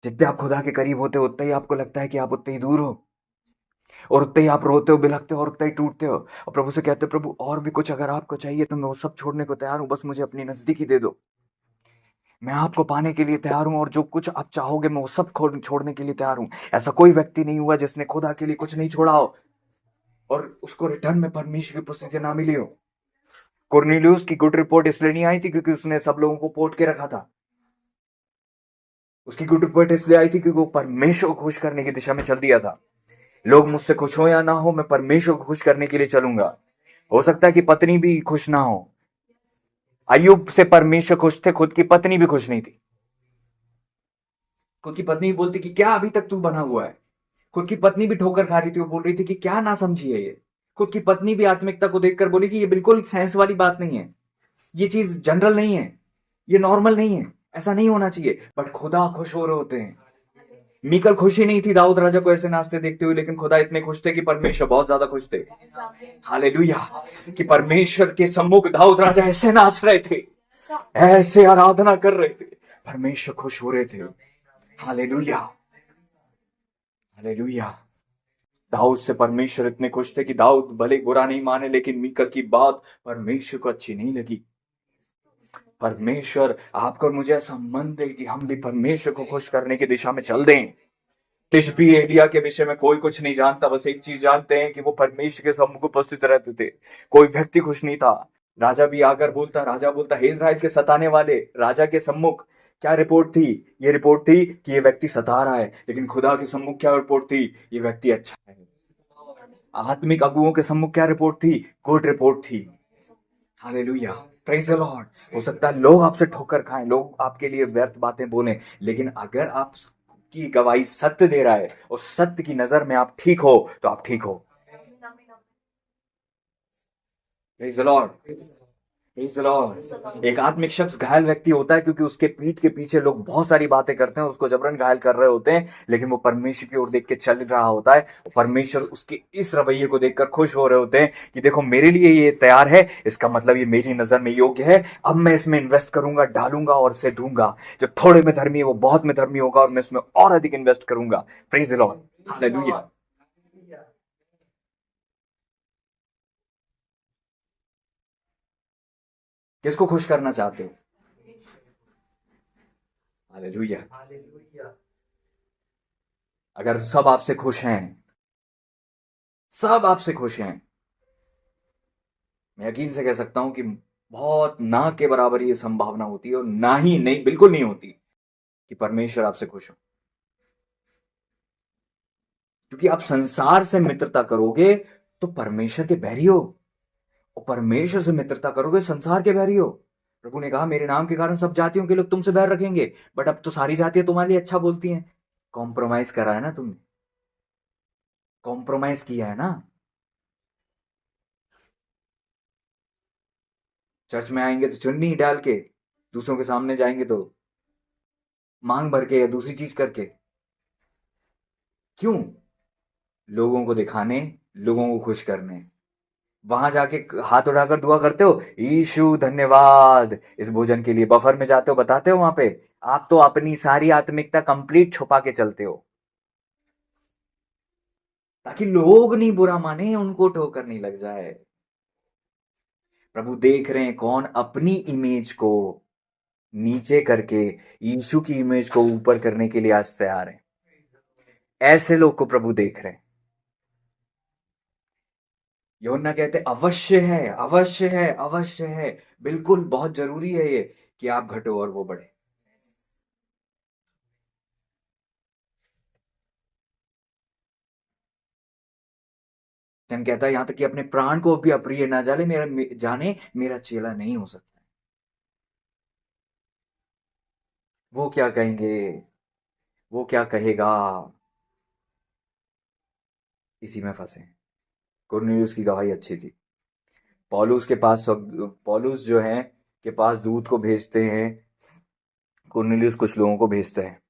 जितने आप खुदा के करीब होते हो, उतना ही आपको लगता है कि आप उतने ही दूर हो, और उतने ही आप रोते हो, बिलखते हो, और उतना ही टूटते हो, और प्रभु से कहते हो, प्रभु और भी कुछ अगर आपको चाहिए तो मैं वो सब छोड़ने को तैयार हूं, बस मुझे अपनी नजदीकी दे दो। मैं आपको पाने के लिए तैयार हूं, और जो कुछ आप चाहोगे मैं वो सब छोड़ने के लिए तैयार हूं। ऐसा कोई व्यक्ति नहीं हुआ जिसने खुदा के लिए कुछ नहीं छोड़ा हो और उसको रिटर्न में परमेश्वर की उपस्थिति ना मिली हो। कुरनेलियुस की गुड रिपोर्ट इसलिए नहीं आई थी क्योंकि उसने सब लोगों को पोट के रखा था। उसकी गुड रिपोर्ट इसलिए आई थी क्योंकि वो परमेश्वर को खुश करने की दिशा में चल दिया था। लोग मुझसे खुश हो या ना हो, मैं परमेश्वर को खुश करने के लिए चलूंगा। हो सकता है कि पत्नी भी खुश ना हो। अय्यूब से परमेश्वर खुश थे, खुद की पत्नी भी खुश नहीं थी। खुद की पत्नी बोलती कि क्या अभी तक तू बना हुआ है। खुद की पत्नी भी ठोकर खा रही थी, वो बोल रही थी कि क्या ना समझी है ये। खुद की पत्नी भी आत्मिकता को देखकर बोली कि ये बिल्कुल सेंस वाली बात नहीं है, ये चीज जनरल नहीं है, ये नॉर्मल नहीं है, ऐसा नहीं होना चाहिए। बट खुदा खुश हो रहे होते हैं। मीकल खुशी नहीं थी दाऊद राजा को ऐसे नाचते देखते हुए, लेकिन खुदा इतने खुश थे कि परमेश्वर बहुत ज्यादा खुश थे। हालेलुया। कि परमेश्वर के सम्मुख दाऊद राजा ऐसे नाच रहे थे, ऐसे आराधना कर रहे थे, परमेश्वर खुश हो रहे थे। Hallelujah, hallelujah. दाऊद से परमेश्वर इतने खुश थे कि दाऊद भले बुरा नहीं माने, लेकिन मीकल की बात परमेश्वर को अच्छी नहीं लगी। परमेश्वर आपको और मुझे ऐसा मन दे कि हम भी परमेश्वर को खुश करने की दिशा में चल दें। तिशबी एलिया के विषय में कोई कुछ नहीं जानता, बस एक चीज जानते हैं कि वो परमेश्वर के सम्मुख उपस्थित रहते थे। कोई व्यक्ति खुश नहीं था। राजा भी आकर बोलता, राजा बोलता, हे इस्राएल के सताने वाले, राजा के सम्मुख क्या रिपोर्ट थी? ये रिपोर्ट थी कि ये व्यक्ति सता रहा है, लेकिन खुदा के सम्मुख क्या रिपोर्ट थी? ये व्यक्ति अच्छा है। आत्मिक अगुओं के सम्मुख क्या रिपोर्ट थी? गुड रिपोर्ट थी। Hallelujah, praise the Lord. हो सकता है लोग आपसे ठोकर खाएं, लोग आपके लिए व्यर्थ बातें बोलें, लेकिन अगर आप की गवाही सत्य दे रहा है और सत्य की नजर में आप ठीक हो, तो आप ठीक हो। Praise the Lord. Praise the Lord। एक आत्मिक शख्स घायल व्यक्ति होता है क्योंकि उसके पीठ के पीछे लोग बहुत सारी बातें करते हैं, उसको जबरन घायल कर रहे होते हैं, लेकिन वो परमेश्वर की ओर देख के चल रहा होता है। परमेश्वर उसके इस रवैये को देखकर खुश हो रहे होते हैं कि देखो मेरे लिए ये तैयार है, इसका मतलब ये मेरी नजर में योग्य है। अब मैं इसमें इन्वेस्ट करूंगा, डालूंगा और इसे दूंगा। जो थोड़े में धर्मी है वो बहुत में धर्मी होगा और मैं इसमें और अधिक इन्वेस्ट करूंगा। Praise the Lord, hallelujah. किसको खुश करना चाहते हो? हालेलुया। अगर सब आपसे खुश हैं, सब आपसे खुश हैं, मैं यकीन से कह सकता हूं कि बहुत ना के बराबर ये संभावना होती है, और ना ही नहीं, बिल्कुल नहीं होती कि परमेश्वर आपसे खुश हो। क्योंकि आप संसार से मित्रता करोगे तो परमेश्वर के बैरी हो, और परमेश्वर से मित्रता करोगे संसार के बैरी हो। प्रभु ने कहा मेरे नाम के कारण सब जातियों के लोग तुमसे बैर रखेंगे, बट अब तो सारी जातियां तुम्हारे लिए अच्छा बोलती हैं। कॉम्प्रोमाइज करा है ना तुमने, कॉम्प्रोमाइज किया है ना। चर्च में आएंगे तो चुन्नी डाल के, दूसरों के सामने जाएंगे तो मांग भर के या दूसरी चीज करके। क्यों? लोगों को दिखाने, लोगों को खुश करने। वहां जाके हाथ उठाकर दुआ करते हो, यीशु धन्यवाद इस भोजन के लिए। बफर में जाते हो, बताते हो वहां पे। आप तो अपनी सारी आत्मिकता कंप्लीट छुपा के चलते हो, ताकि लोग नहीं बुरा माने, उनको ठोकर नहीं लग जाए। प्रभु देख रहे हैं कौन अपनी इमेज को नीचे करके यीशु की इमेज को ऊपर करने के लिए आज तैयार है। ऐसे लोग को प्रभु देख रहे हैं। यूहन्ना कहते अवश्य है, अवश्य है, अवश्य है, बिल्कुल बहुत जरूरी है ये कि आप घटो और वो बढ़े। जन कहता है यहां तक कि अपने प्राण को भी अप्रिय ना जाने मेरा चेला नहीं हो सकता। वो क्या कहेंगे, वो क्या कहेगा, इसी में फंसे। कुरनेलियुस की गवाही अच्छी थी। पौलुस के पास पौलुस जो है के पास दूत को भेजते हैं, कुरनेलियुस कुछ लोगों को भेजते हैं।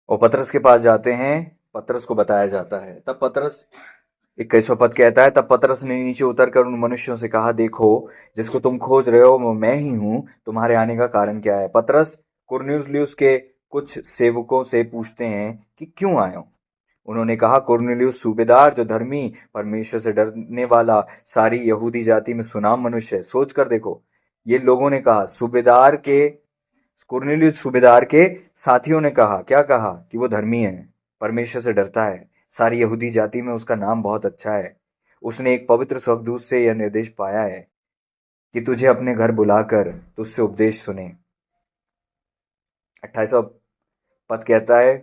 और पतरस के पास जाते हैं, पतरस को बताया जाता है। तब पतरस, 21वां पद कहता है, तब पतरस ने नीचे उतरकर उन मनुष्यों से कहा, देखो जिसको तुम खोज रहे हो वो मैं ही हूं, तुम्हारे आने का कारण क्या है? पतरस कुरनेलियुस के कुछ सेवकों से पूछते हैं कि क्यों आए हो। उन्होंने कहा, कुरनेलियुस सूबेदार जो धर्मी, परमेश्वर से डरने वाला, सारी यहूदी जाति में सुनाम मनुष्य है। सोच कर देखो, ये लोगों ने कहा, सूबेदार के, कुरनेलियुस सूबेदार के साथियों ने कहा, क्या कहा? कि वो धर्मी है, परमेश्वर से डरता है, सारी यहूदी जाति में उसका नाम बहुत अच्छा है। उसने एक पवित्र स्वर्गदूत से यह निर्देश पाया है कि तुझे अपने घर बुलाकर तुझसे उपदेश सुने। 28वां पद कहता है,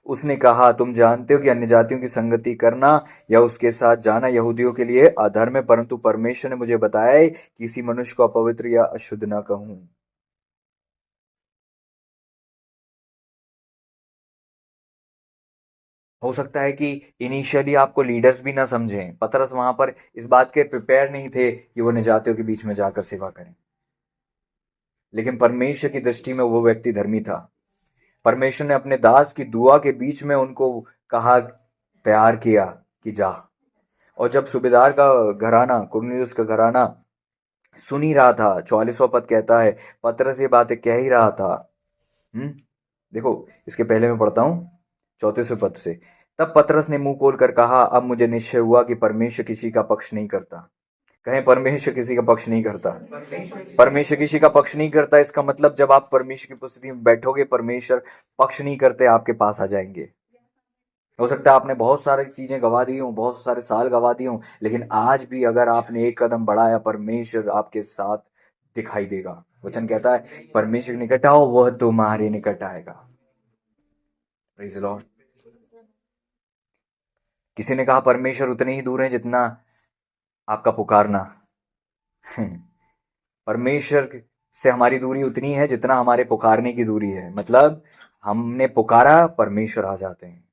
उसने कहा, तुम जानते हो कि अन्य जातियों की संगति करना या उसके साथ जाना यहूदियों के लिए अधर्म है, परंतु परमेश्वर ने मुझे बताया है कि किसी मनुष्य को अपवित्र या अशुद्ध न कहूं। हो सकता है कि इनिशियली आपको लीडर्स भी ना समझें। पतरस वहां पर इस बात के प्रिपेयर नहीं थे कि वो निजातियों के बीच में जाकर सेवा करें, लेकिन परमेश्वर की दृष्टि में वो व्यक्ति धर्मी था। परमेश्वर ने अपने दास की दुआ के बीच में उनको कहा, तैयार किया कि जा। और जब सूबेदार का घराना, कुरनेलियुस का घराना सुन ही रहा था, 44वां पद कहता है, पतरस ये बातें कह ही रहा था। देखो, इसके पहले मैं पढ़ता हूं 34वें पद से। तब पतरस ने मुंह खोल कर कहा, अब मुझे निश्चय हुआ कि परमेश्वर किसी का पक्ष नहीं करता। कहें, परमेश्वर किसी का पक्ष नहीं करता। परमेश्वर किसी का पक्ष नहीं करता, इसका मतलब जब आप परमेश्वर की उपस्थिति में बैठोगे, परमेश्वर पक्ष नहीं करते, आपके पास आ जाएंगे। हो सकता है आपने बहुत सारी चीजें गवा दी हूँ, बहुत सारे साल गवा दिए हूँ, लेकिन आज भी अगर आपने एक कदम बढ़ाया, परमेश्वर आपके साथ दिखाई देगा। वचन कहता है, परमेश्वर निकट आओ, वह तुम्हारे निकट आएगा। Praise the Lord. किसी ने कहा, परमेश्वर उतने ही दूर है जितना आपका पुकारना। परमेश्वर से हमारी दूरी उतनी है जितना हमारे पुकारने की दूरी है। मतलब हमने पुकारा, परमेश्वर आ जाते हैं।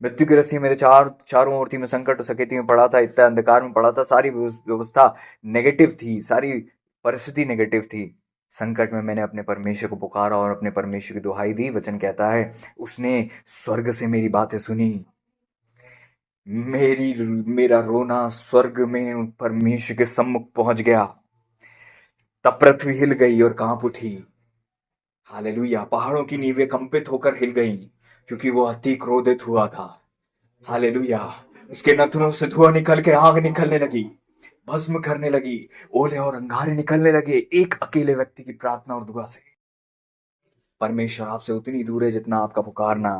मृत्यु की रस्सी मेरे चारों ओर थी। मैं संकट और सकेती में पड़ा था, इतना अंधकार में पड़ा था। सारी व्यवस्था नेगेटिव थी, सारी परिस्थिति नेगेटिव थी। संकट में मैंने अपने परमेश्वर को पुकारा और अपने परमेश्वर की दुहाई दी। वचन कहता है उसने स्वर्ग से मेरी बातें सुनी। मेरा रोना स्वर्ग में परमेश्वर के सम्मुख पहुंच गया। तब पृथ्वी हिल गई और कांप उठी। हालेलुया। पहाड़ों की नींवें कंपित होकर हिल गईं, क्योंकि वो अति क्रोधित हुआ था। हालेलुया। उसके नथनों से धुआं निकल के आग निकलने लगी, भस्म करने लगी, ओले और अंगारे निकलने लगे एक अकेले व्यक्ति की प्रार्थना और दुआ से। परमेश्वर आपसे उतनी दूर है जितना आपका पुकारना।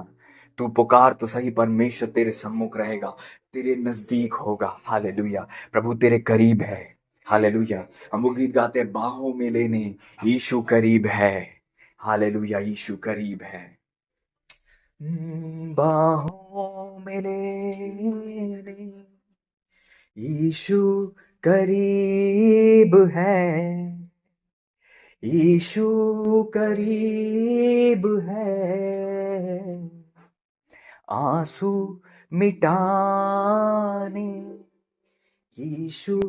तू पुकार तो सही, परमेश्वर तेरे सम्मुख रहेगा, तेरे नजदीक होगा। हालेलुया। प्रभु तेरे करीब है। हालेलुया। हम वो गीत गाते हैं, बाहों में लेने यीशु करीब है। हालेलुया। यीशु करीब है। बाहों में लेने यीशु करीब है। यीशु करीब है। आंसू मिटाने यीशु।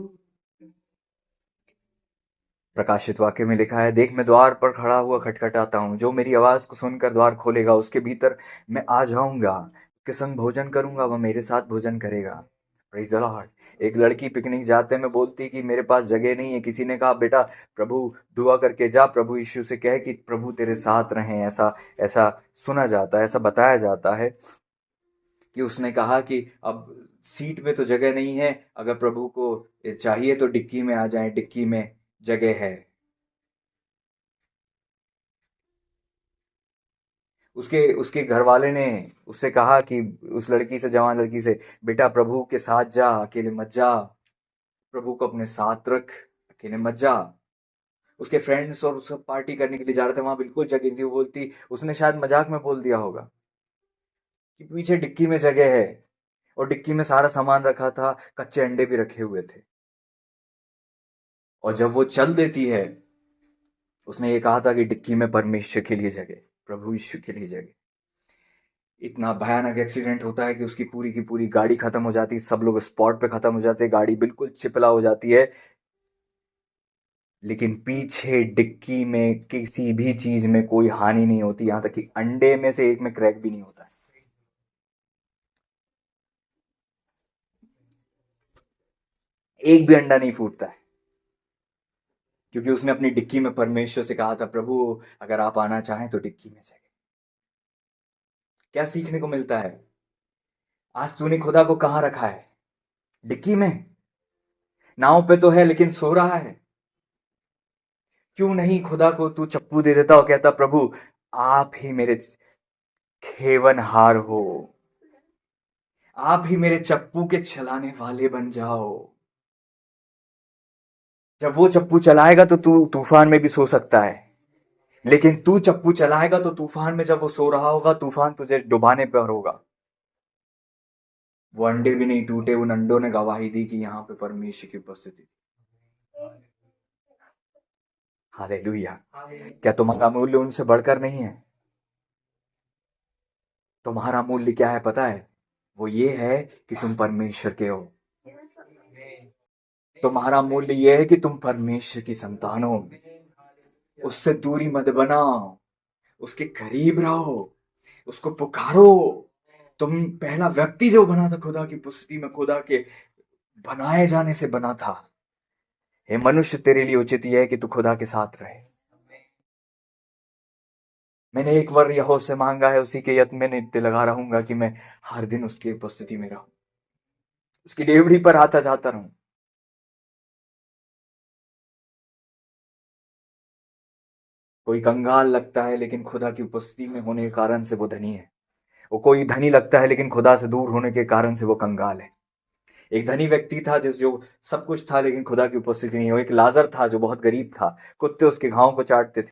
प्रकाशित वाक्य में लिखा है, देख मैं द्वार पर खड़ा हुआ खटखटाता हूँ। जो मेरी आवाज को सुनकर द्वार खोलेगा, उसके भीतर मैं आ जाऊंगा, उसके संग भोजन करूंगा, वह मेरे साथ भोजन करेगा। Praise the Lord. एक लड़की पिकनिक जाते में बोलती कि मेरे पास जगह नहीं है। किसी ने कहा बेटा प्रभु दुआ करके जा, प्रभु यीशु से कह कि प्रभु तेरे साथ रहें। ऐसा ऐसा सुना जाता है, ऐसा बताया जाता है कि उसने कहा कि अब सीट में तो जगह नहीं है, अगर प्रभु को चाहिए तो डिक्की में आ जाएं, डिक्की में जगह है। उसके उसके घर वाले ने उससे कहा कि उस लड़की से, जवान लड़की से, बेटा प्रभु के साथ जा, अकेले मत जा, प्रभु को अपने साथ रख, अकेले मत जा। उसके फ्रेंड्स और उसका पार्टी करने के लिए जा रहे थे, वहां बिल्कुल जगह नहीं थी। वो बोलती, उसने शायद मजाक में बोल दिया होगा कि पीछे डिक्की में जगह है, और डिक्की में सारा सामान रखा था, कच्चे अंडे भी रखे हुए थे। और जब वो चल देती है, उसने ये कहा था कि डिक्की में परमेश्वर के लिए जगह, प्रभु यीशु के लिए जगह। इतना भयानक एक्सीडेंट होता है कि उसकी पूरी की पूरी गाड़ी खत्म हो जाती है, सब लोग स्पॉट पे खत्म हो जाते हैं, गाड़ी बिल्कुल चिपला हो जाती है। लेकिन पीछे डिक्की में किसी भी चीज में कोई हानि नहीं होती, यहां तक कि अंडे में से एक में क्रैक भी नहीं होता है। एक भी अंडा नहीं फूटता है, क्योंकि उसने अपनी डिक्की में परमेश्वर से कहा था, प्रभु अगर आप आना चाहें तो डिक्की में जगह। क्या सीखने को मिलता है? आज तूने खुदा को कहाँ रखा है? डिक्की में? नाव पे तो है लेकिन सो रहा है। क्यों नहीं खुदा को तू चप्पू दे देता और कहता, प्रभु आप ही मेरे खेवनहार हो, आप ही मेरे चप्पू के चलाने वाले बन जाओ। जब वो चप्पू चलाएगा तो तू तूफान में भी सो सकता है, लेकिन तू चप्पू चलाएगा तो तूफान में जब वो सो रहा होगा, तूफान तुझे डुबाने पर होगा। वो अंडे भी नहीं टूटे, उन अंडों ने गवाही दी कि यहाँ पे परमेश्वर की उपस्थिति। हालेलुया। क्या तुम्हारा मूल्य उनसे बढ़कर नहीं है? तुम्हारा मूल्य क्या है पता है? वो ये है कि तुम परमेश्वर के हो। तुम्हारा मूल्य ये है कि तुम परमेश्वर की संतान हो। उससे दूरी मत बनाओ, उसके करीब रहो, उसको पुकारो। तुम पहला व्यक्ति जो बना था खुदा की उपस्थिति में, खुदा के बनाए जाने से बना था। हे मनुष्य, तेरे लिए उचित यह है कि तू खुदा के साथ रहे। मैंने एक बार यहोवा से मांगा है, उसी के यत्न में नित्य लगा रहूंगा कि मैं हर दिन उसकी उपस्थिति में रहूं, उसकी डेवढ़ी पर आता जाता रहूं। कोई कंगाल लगता है लेकिन खुदा की उपस्थिति में होने के कारण से वो धनी है। वो कोई धनी लगता है लेकिन खुदा से दूर होने के कारण से वो कंगाल है। एक धनी व्यक्ति था जिस जो सब कुछ था लेकिन खुदा की उपस्थिति नहीं हो। एक लाजर था जो बहुत गरीब था, कुत्ते उसके घावों को चाटते थे।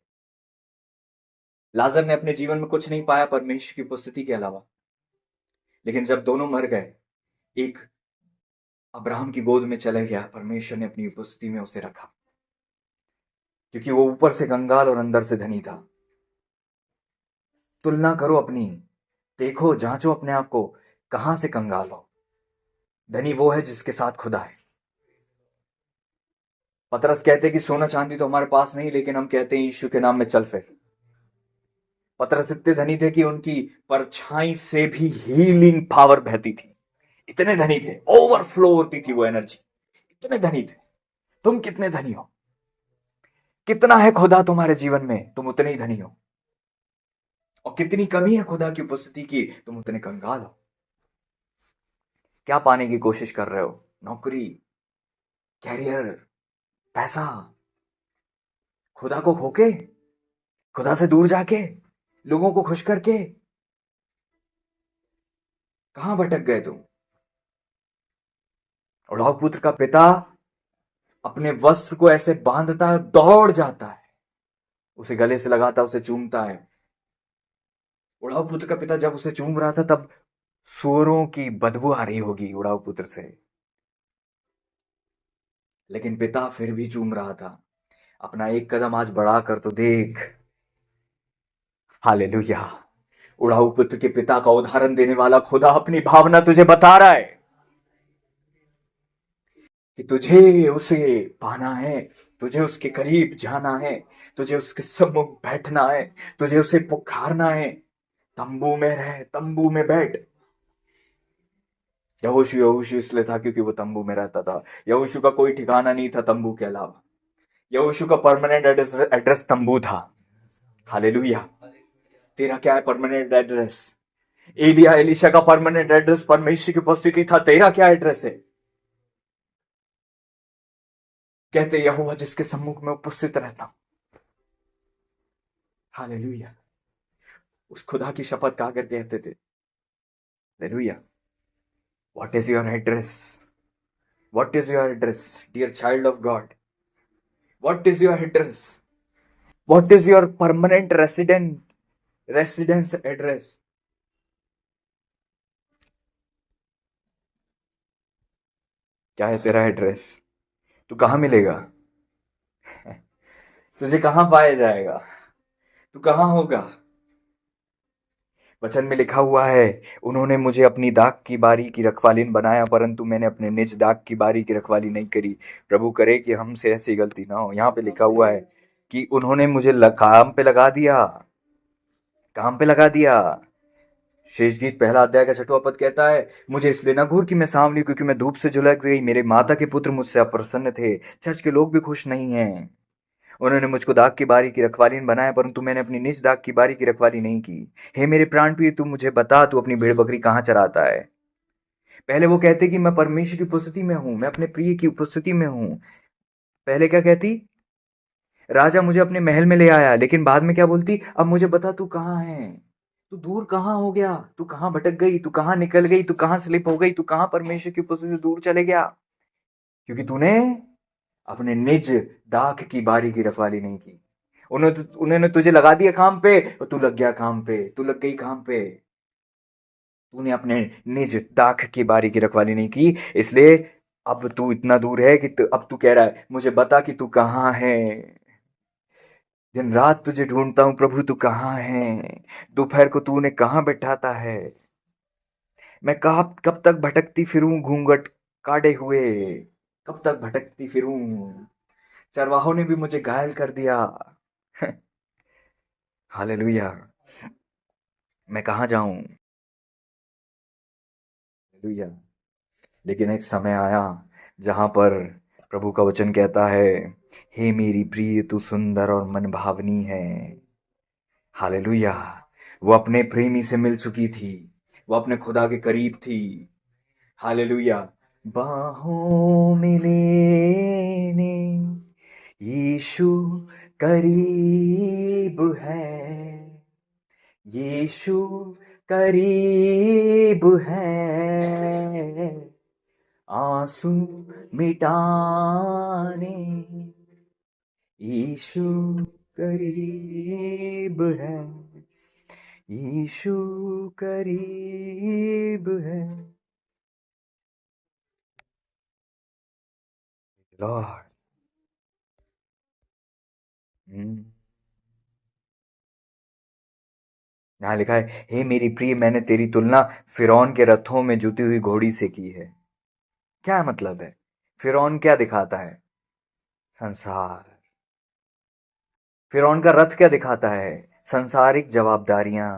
लाजर ने अपने जीवन में कुछ नहीं पाया परमेश्वर की उपस्थिति के अलावा। लेकिन जब दोनों मर गए, एक अब्राहम की गोद में चले गया, परमेश्वर ने अपनी उपस्थिति में उसे रखा, क्योंकि वो ऊपर से कंगाल और अंदर से धनी था। तुलना करो अपनी, देखो, जांचो अपने आप को। कहां से कंगाल हो? धनी वो है जिसके साथ खुदा है। पतरस कहते कि सोना चांदी तो हमारे पास नहीं, लेकिन हम कहते हैं यीशु के नाम में चल फिर। पतरस इतने धनी थे कि उनकी परछाई से भी हीलिंग पावर बहती थी। इतने धनी थे, ओवरफ्लो होती थी वो एनर्जी। इतने धनी थे। तुम कितने धनी हो? कितना है खुदा तुम्हारे जीवन में, तुम उतने ही धनी हो। और कितनी कमी है खुदा की उपस्थिति की, तुम उतने कंगाल हो। क्या पाने की कोशिश कर रहे हो? नौकरी, कैरियर, पैसा, खुदा को खोके, खुदा से दूर जाके, लोगों को खुश करके? कहां भटक गए तुम? उड़ाऊ पुत्र का पिता अपने वस्त्र को ऐसे बांधता है, दौड़ जाता है, उसे गले से लगाता, उसे चूमता है। उड़ाऊ पुत्र का पिता जब उसे चूम रहा था, तब सूअरों की बदबू आ रही होगी उड़ाऊ पुत्र से, लेकिन पिता फिर भी चूम रहा था। अपना एक कदम आज बढ़ा कर तो देख। हालेलुया। उड़ाऊ पुत्र के पिता का उदाहरण देने वाला खुदा अपनी भावना तुझे बता रहा है कि तुझे उसे पाना है, तुझे उसके करीब जाना है, तुझे उसके सम्मुख बैठना है, तुझे उसे पुकारना है। तंबू में रह, तंबू में बैठ। यहोशू यहोशू इसलिए था क्योंकि वो तंबू में रहता था। यहोशू का कोई ठिकाना नहीं था तंबू के अलावा। यहोशू का परमानेंट एड्रेस तंबू था। हालेलुया। तेरा क्या है परमानेंट एड्रेस? एलिया एलिशा का परमानेंट एड्रेस परमेश्वर की उपस्थिति था। तेरा क्या एड्रेस है? कहते यहोवा जिसके सम्मुख में उपस्थित रहता हूं। हालेलुया। उस खुदा की शपथ खा कर कहते थे, hallelujah, what is your address? What is your address dear child of God? What is your address? What is your permanent residence address? क्या है तेरा एड्रेस? तू कहां मिलेगा? तुझे कहां पाया जाएगा? तू कहां होगा? वचन में लिखा हुआ है, उन्होंने मुझे अपनी दाख की बारी की रखवालीन बनाया, परंतु मैंने अपने निज दाख की बारी की रखवाली नहीं करी। प्रभु करे कि हमसे ऐसी गलती ना हो। यहाँ पे लिखा हुआ है कि उन्होंने मुझे काम पे लगा दिया, काम पे लगा दिया। शेष गीत पहला अध्याय का 6वां पद कहता है, मुझे इसलिए न घूर कि मैं सांवली, क्योंकि मैं धूप से झुलस गई। मेरे माता के पुत्र मुझसे अप्रसन्न थे, चर्च के लोग भी खुश नहीं हैं। उन्होंने मुझको दाग की बारी की रखवाली बनाया, परंतु मैंने अपनी निज दाग की बारी की रखवाली नहीं की। हे मेरे प्राण प्रिय, तू मुझे बता, तू अपनी भेड़ बकरी कहाँ चराता है? पहले वो कहते कि मैं परमेश्वर की उपस्थिति में हूं, मैं अपने प्रिय की उपस्थिति में हूं। पहले क्या कहती? राजा मुझे अपने महल में ले आया, लेकिन बाद में क्या बोलती? अब मुझे बता तू कहाँ है, तू दूर कहाँ हो गया, तू कहाँ भटक गई, तू कहाँ निकल गई, तू कहाँ स्लिप हो गई, तू कहाँ परमेश्वर की उपस्थिति से दूर चले गया? क्योंकि तूने अपने निज दाख की बारी की रखवाली नहीं की। उन्होंने तुझे लगा दिया काम पे, और तू लग गया काम पे, तू लग गई काम पे। तूने अपने निज दाख की बारी की रखवाली नहीं की, इसलिए अब तू इतना दूर है कि अब तू कह रहा है मुझे बता कि तू कहाँ है। दिन रात तुझे ढूंढता हूं प्रभु, तू कहाँ है? दोपहर को तूने कहाँ बैठाता है? मैं कब तक भटकती फिरूं घूंघट काढ़े हुए? कब तक भटकती फिरूं? चरवाहों ने भी मुझे घायल कर दिया। हालेलुया। मैं कहाँ जाऊं? हालेलुया। लेकिन एक समय आया जहां पर प्रभु का वचन कहता है, हे मेरी प्रिय तू सुंदर और मन भावनी है। हालेलुया। वो अपने प्रेमी से मिल चुकी थी, वो अपने खुदा के करीब थी। हालेलुया। बाहों में लेने यीशु करीब है, यीशु करीब है, आंसू मिटाने यीशु करीब है, यीशु करीब है। लॉर्ड। यहाँ लिखा है, हे मेरी प्रिय, मैंने तेरी तुलना फिरौन के रथों में जुती हुई घोड़ी से की है। क्या मतलब है? फिरौन क्या दिखाता है? संसार। फिरौन का रथ क्या दिखाता है? संसारिक जवाबदारियां।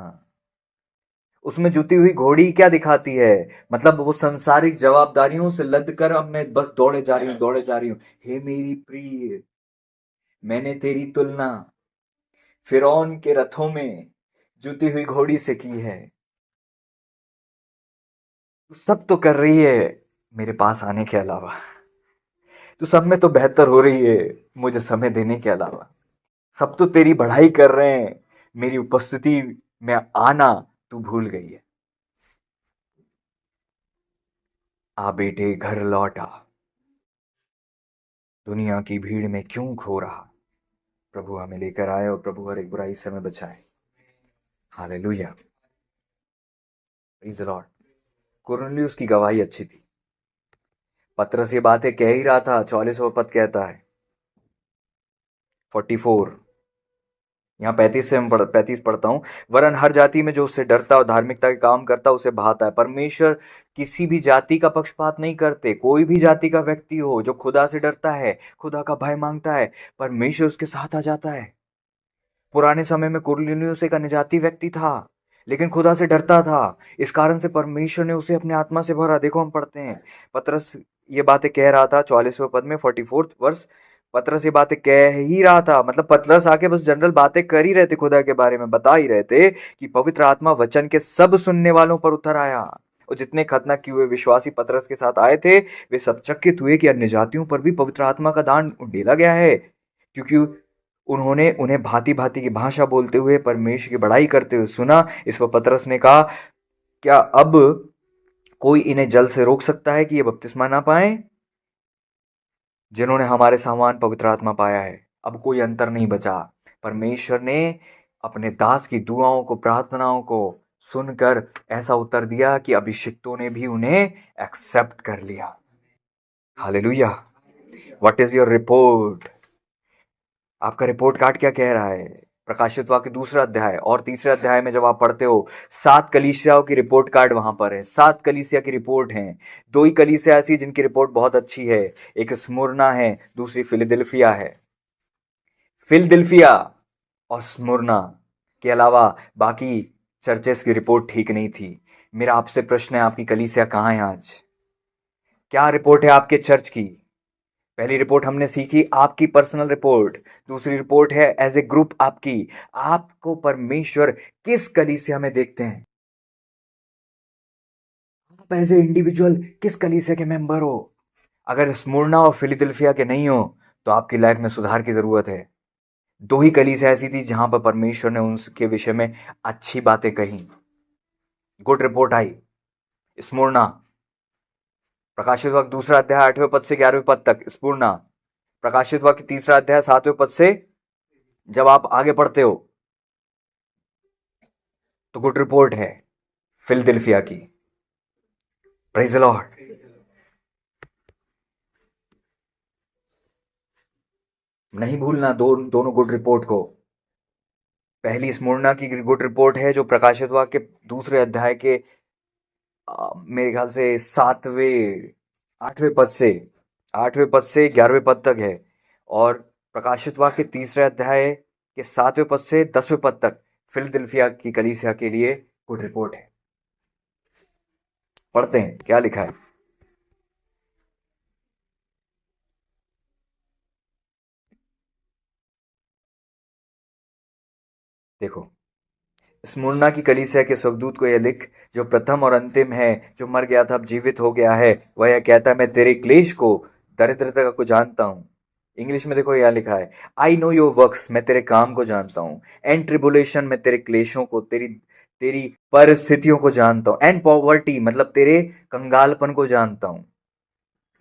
उसमें जुती हुई घोड़ी क्या दिखाती है? मतलब वो संसारिक जवाबदारियों से लद कर अब मैं बस दौड़े जा रही हूँ, दौड़े जा रही हूँ। हे मेरी प्रिय, मैंने तेरी तुलना फिरौन के रथों में जुती हुई घोड़ी से की है। तू सब तो कर रही है मेरे पास आने के अलावा, तू सब में तो बेहतर हो रही है मुझे समय देने के अलावा। सब तो तेरी बढ़ाई कर रहे हैं, मेरी उपस्थिति में आना तू भूल गई है। आ बेटे घर लौट आ, दुनिया की भीड़ में क्यों खो रहा। प्रभु हमें लेकर आए और प्रभु हर एक बुराई से हमें बचाए। Hallelujah, praise the Lord. Cornelius की गवाही अच्छी थी। पतरस ये बातें कह ही रहा था। 44वां पद कहता है, 44, यहाँ 35 से 35 पढ़ता हूँ। वरन हर जाति में जो उससे डरता और धार्मिकता के काम करता उसे भाता है। परमेश्वर किसी भी जाति का पक्षपात नहीं करते। कोई भी जाति का व्यक्ति हो जो खुदा से डरता है, खुदा का भय मांगता है, परमेश्वर उसके साथ आ जाता है। पुराने समय में कुरनेलियुस एक अन्यजाति व्यक्ति था, लेकिन खुदा से डरता था। इस कारण से परमेश्वर ने उसे अपने आत्मा से भरा। देखो हम पढ़ते हैं, पतरस ये बातें कह रहा था 44वें पद में, 44th वर्ष। पतरस ये बातें कह ही रहा था, मतलब पतरस आके बस जनरल बातें कर ही रहे थे, खुदा के बारे में बता ही रहे थे कि पवित्र आत्मा वचन के सब सुनने वालों पर उतर आया। और जितने खतना किए हुए विश्वासी पतरस के साथ आए थे, वे सब चकित हुए कि अन्य जातियों पर भी पवित्र आत्मा का दान उंडेला गया है, क्योंकि उन्होंने उन्हें भांति भांति की भाषा बोलते हुए परमेश्वर की बड़ाई करते हुए सुना। इस पर पतरस ने कहा, क्या अब कोई इन्हें जल से रोक सकता है कि ये बपतिस्मा ना पाए, जिन्होंने हमारे समान पवित्र आत्मा पाया है? अब कोई अंतर नहीं बचा। परमेश्वर ने अपने दास की दुआओं को, प्रार्थनाओं को सुनकर ऐसा उत्तर दिया कि अभिषिक्तों ने भी उन्हें एक्सेप्ट कर लिया। Hallelujah. What is your report? आपका रिपोर्ट कार्ड क्या कह रहा है? प्रकाशित वाक्य 2 अध्याय और 3 अध्याय में जब आप पढ़ते हो, 7 कलीसियाओं की रिपोर्ट कार्ड वहां पर है। 7 कलीसिया की रिपोर्ट है। 2 ही कलीसिया ऐसी जिनकी रिपोर्ट बहुत अच्छी है, एक स्मुरना है, दूसरी फिलडेल्फिया है। फिलडेल्फिया और स्मुरना के अलावा बाकी चर्चेस की रिपोर्ट ठीक नहीं थी। मेरा आपसे प्रश्न है, आपकी कलीसिया कहाँ है आज? क्या रिपोर्ट है आपके चर्च की? पहली रिपोर्ट हमने सीखी, आपकी पर्सनल रिपोर्ट। दूसरी रिपोर्ट है एज ए ग्रुप आपकी। आपको परमेश्वर किस कलीसिया में देखते हैं? आप एज ए इंडिविजुअल किस कलीसिया के मेंबर हो? अगर स्मुरना और फिलाडेल्फिया के नहीं हो तो आपकी लाइफ में सुधार की जरूरत है। 2 ही कलीसिया ऐसी थी जहां पर परमेश्वर ने उनके विषय में अच्छी बातें कही, गुड रिपोर्ट आई। स्मुरना, प्रकाशित वक्त 2 अध्याय 8वें पद से 11वें पद तक स्मुरना। प्रकाशित वक्त 3 अध्याय 7वें पद से जब आप आगे पढ़ते हो तो गुड रिपोर्ट है फिलडेल्फिया की। Praise the Lord. नहीं भूलना दोनों गुड रिपोर्ट को। पहली स्मुरना की गुड रिपोर्ट है जो प्रकाशित वाक्य के 2 अध्याय के मेरे ख्याल से 8वें पद से 11वें पद तक है, और प्रकाशित वाक्य के 3 अध्याय के 7वें पद से 10वें पद तक फिलडेल्फिया की कलीसिया के लिए गुड रिपोर्ट है। पढ़ते हैं क्या लिखा है। देखो, स्मुरना की कलीसिया के स्वर्गदूत को यह लिख, जो प्रथम और अंतिम है, जो मर गया था अब जीवित हो गया है, वह यह कहता है, मैं तेरे क्लेश को, दरिद्रता को जानता हूँ। इंग्लिश में देखो यह लिखा है, आई नो योर वर्क्स, मैं तेरे काम को जानता हूँ। एंड ट्रिबुलेशन, मैं तेरे क्लेशों को, तेरी तेरी परिस्थितियों को जानता हूँ। एंड पॉवर्टी, मतलब तेरे कंगालपन को जानता हूँ।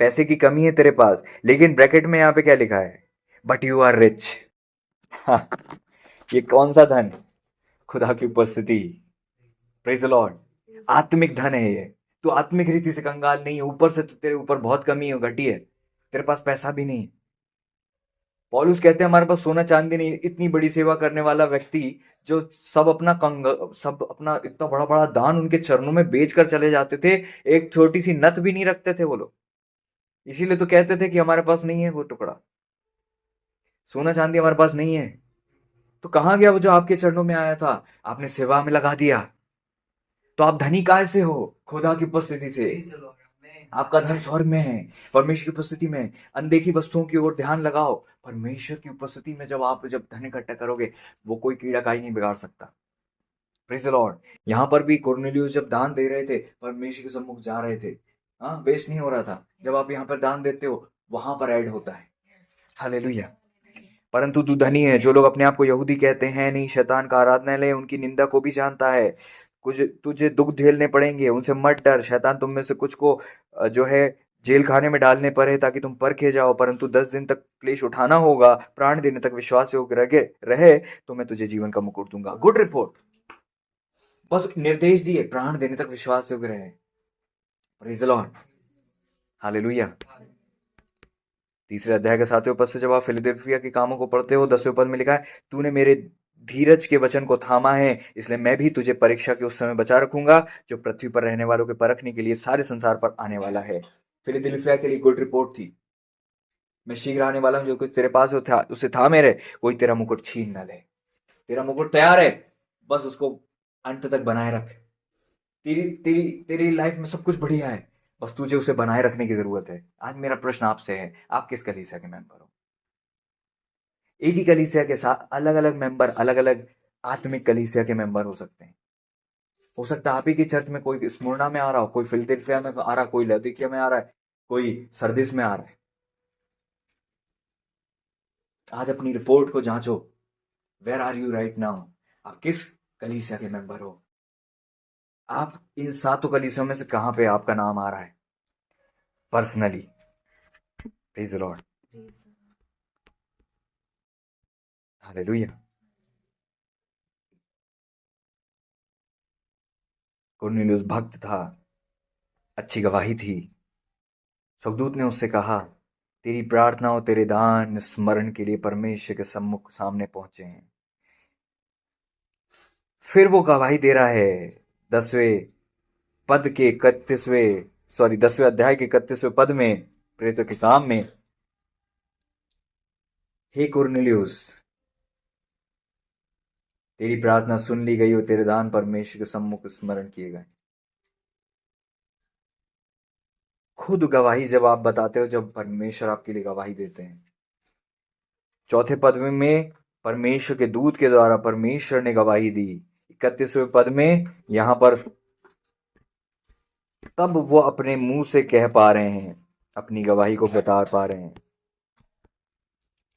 पैसे की कमी है तेरे पास, लेकिन ब्रैकेट में यहाँ पे क्या लिखा है, बट यू आर रिच। ये कौन सा धन? खुदा की उपस्थिति। Praise the Lord. आत्मिक धन है ये। तू आत्मिक रीति से कंगाल नहीं है, ऊपर से तो तेरे ऊपर बहुत कमी है, घटी है, तेरे पास पैसा भी नहीं, पौलुस कहते हैं हमारे पास सोना चांदी नहीं, इतनी बड़ी सेवा करने वाला व्यक्ति जो सब अपना इतना बड़ा बड़ा दान उनके चरणों में बेच कर चले जाते थे, एक छोटी सी नत भी नहीं रखते थे वो लोग। इसीलिए तो कहते थे कि हमारे पास नहीं है वो टुकड़ा, सोना चांदी हमारे पास नहीं है। तो कहां गया वो जो आपके चरणों में आया था? आपने सेवा में लगा दिया। तो आप धनी काय से हो? खुदा की उपस्थिति से। आपका धन स्वर्ग में है, परमेश्वर की उपस्थिति में। अनदेखी वस्तुओं की ओर ध्यान लगाओ। परमेश्वर की उपस्थिति में जब धन इकट्ठा करोगे, वो कोई कीड़ा काई नहीं बिगाड़ सकता। Praise the Lord. यहाँ पर भी कुरनेलियुस जब दान दे रहे थे, परमेश्वर के सम्मुख जा रहे थे, हाँ, वेस्ट नहीं हो रहा था। जब आप यहाँ पर दान देते हो, वहां पर ऐड होता है। हालेलुया। परंतु तू धनी है। जो लोग अपने आप को यहूदी कहते हैं, नहीं, शैतान का आराधनालय, उनकी निंदा को भी जानता है। कुछ तुझे दुख झेलने पड़ेंगे, उनसे मत डर। शैतान तुम में से कुछ को जो है जेल खाने में डालने पर है, ताकि तुम परखे जाओ। परंतु 10 दिन तक क्लेश उठाना होगा। प्राण देने तक विश्वास योग्य रहे तो मैं तुझे जीवन का मुकुट दूंगा। Good report. बस निर्देश दिए, प्राण देने तक विश्वास योग्य रहे। Praise the Lord. हालेलुया। तीसरे अध्याय के 7वें पद से जब आप फिलदेल्फिया के कामों को पढ़ते हो, 10वें पद में लिखा है, तूने मेरे धीरज के वचन को थामा है, इसलिए मैं भी तुझे परीक्षा के उस समय बचा रखूंगा जो पृथ्वी पर रहने वालों के परखने के लिए सारे संसार पर आने वाला है। फिलदेल्फिया के लिए गुड रिपोर्ट थी। मैं शीघ्र आने वाला हूं, जो कुछ तेरे पास उसे थामे रहे, कोई तेरा मुकुट छीन न ले। तेरा मुकुट तैयार है, बस उसको अंत तक बनाए रख। तेरी तेरी तेरी लाइफ में सब कुछ बढ़िया है, बस तुझे उसे बनाए रखने की जरूरत है। आज मेरा प्रश्न आपसे है, आप किस कलीसिया के मेंबर हो? एक ही कलीसिया के साथ अलग अलग मेंबर, अलग अलग आत्मिक कलीसिया के मेंबर हो सकते हैं। हो सकता है आप ही की चर्च में कोई स्मुरना में आ रहा हो, कोई फिलदेल्फिया में आ रहा, कोई लौदीकिया में आ रहा है, कोई सरदिस में आ रहा है। आज अपनी रिपोर्ट को जांचो। Where are you right now? आप किस कलीसिया के मेंबर हो? आप इन 7 कलीसियों में से कहां पे आपका नाम आ रहा है personally? Praise the Lord. Hallelujah. Cornelius भक्त था, अच्छी गवाही थी। स्वर्गदूत ने उससे कहा, तेरी प्रार्थना और तेरे दान स्मरण के लिए परमेश्वर के सम्मुख सामने पहुंचे हैं। फिर वो गवाही दे रहा है 10वें अध्याय के 31वें पद में, प्रेरितों के काम में, हे कुरनेलियुस, तेरी प्रार्थना सुन ली गई और तेरे दान परमेश्वर के सम्मुख स्मरण किए गए। खुद गवाही जब आप बताते हो, जब परमेश्वर आपके लिए गवाही देते हैं। 4 पद में परमेश्वर के दूत के द्वारा परमेश्वर ने गवाही दी। 31वें पद में यहां पर तब वो अपने मुंह से कह पा रहे हैं, अपनी गवाही को बता पा रहे हैं।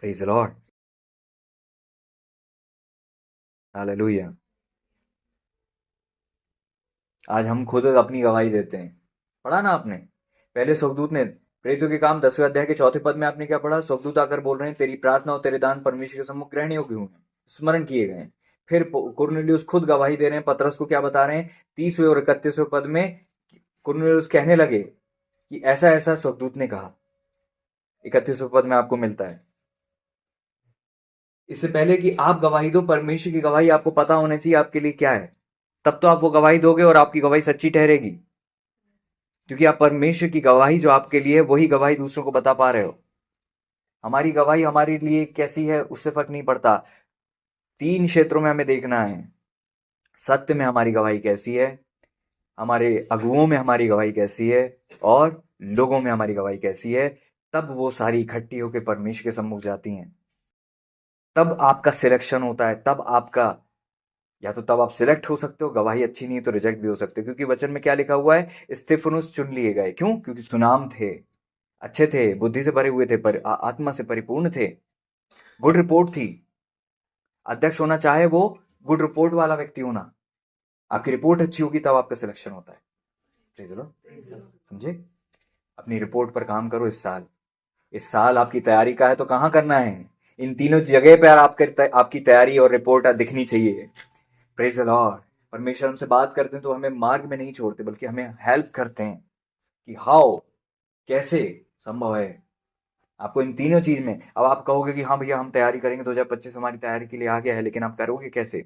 Praise the Lord. हालेलुया। आज हम खुद अपनी गवाही देते हैं। पढ़ा ना आपने? पहले स्वर्गदूत ने, प्रेरितों के काम 10वें अध्याय के 4 पद में आपने क्या पढ़ा? स्वर्गदूत आकर बोल रहे हैं, तेरी प्रार्थना और तेरे दान परमेश्वर के सम्मुख ग्रहण योग्य हुए, स्मरण किए गए। फिर कुरनेलियुस खुद गवाही दे रहे हैं, पतरस को क्या बता रहे हैं? 30वें और 31वें पद में कुरनेलियुस कहने लगे कि ऐसा ऐसा स्वर्गदूत ने कहा। 31वें पद में आपको मिलता है। इससे पहले कि आप गवाही दो, परमेश्वर की गवाही आपको पता होना चाहिए आपके लिए क्या है, तब तो आप वो गवाही दोगे और आपकी गवाही सच्ची ठहरेगी, क्योंकि आप परमेश्वर की गवाही जो आपके लिए है, वही गवाही दूसरों को बता पा रहे हो। हमारी गवाही हमारे लिए कैसी है उससे फर्क नहीं पड़ता। 3 क्षेत्रों में हमें देखना है। सत्य में हमारी गवाही कैसी है, हमारे अगुओं में हमारी गवाही कैसी है, और लोगों में हमारी गवाही कैसी है। तब वो सारी इकट्ठी होकर परमेश्वर के सम्मुख जाती हैं। तब आपका सिलेक्शन होता है। तब आप सिलेक्ट हो सकते हो, गवाही अच्छी नहीं है तो रिजेक्ट भी हो सकते हो। क्योंकि वचन में क्या लिखा हुआ है? स्तिफनुस चुन लिए गए। क्यों? क्योंकि सुनाम थे, अच्छे थे, बुद्धि से भरे हुए थे, पर आत्मा से परिपूर्ण थे। गुड रिपोर्ट थी। अध्यक्ष होना चाहे वो गुड रिपोर्ट वाला व्यक्ति होना, आपकी रिपोर्ट अच्छी होगी तब आपका सिलेक्शन होता है। समझे? अपनी रिपोर्ट पर काम करो। इस साल आपकी तैयारी का है तो कहां करना है? इन तीनों जगह पर आपकी तैयारी और रिपोर्ट दिखनी चाहिए। Praise the Lord. परमेश्वर हमसे बात करते हैं तो हमें मार्ग में नहीं छोड़ते, बल्कि हमें हेल्प करते हैं कि हाउ, कैसे संभव है आपको इन तीनों चीज में, अब आप कहोगे कि हाँ भैया हम तैयारी करेंगे, 2025 हमारी तैयारी के लिए आ गया है, लेकिन आप करोगे कैसे?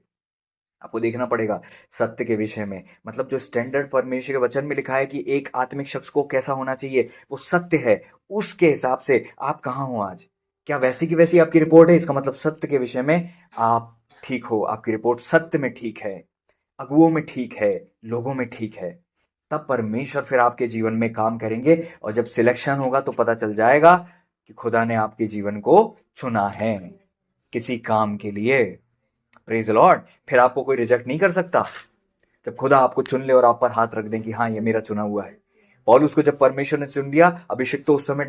आपको देखना पड़ेगा सत्य के विषय में, मतलब जो स्टैंडर्ड परमेश्वर के वचन में लिखा है कि एक आत्मिक शख्स को कैसा होना चाहिए, वो सत्य है, उसके हिसाब से आप कहाँ हो आज? क्या वैसी की वैसी आपकी रिपोर्ट है? इसका मतलब सत्य के विषय में आप ठीक हो, आपकी रिपोर्ट सत्य में ठीक है, अगुओं में ठीक है, लोगों में ठीक है। तब परमेश्वर फिर आपके जीवन में काम करेंगे, और जब सिलेक्शन होगा तो पता चल जाएगा कि खुदा ने आपके जीवन को चुना है किसी काम के लिए। Praise the Lord. फिर आपको कोई रिजेक्ट नहीं कर सकता जब खुदा आपको चुन ले और आप पर हाथ रख दें कि हाँ ये मेरा चुना हुआ है। पौलुस को जब परमेश्वर ने चुन लिया, अभिषेक तो उस समय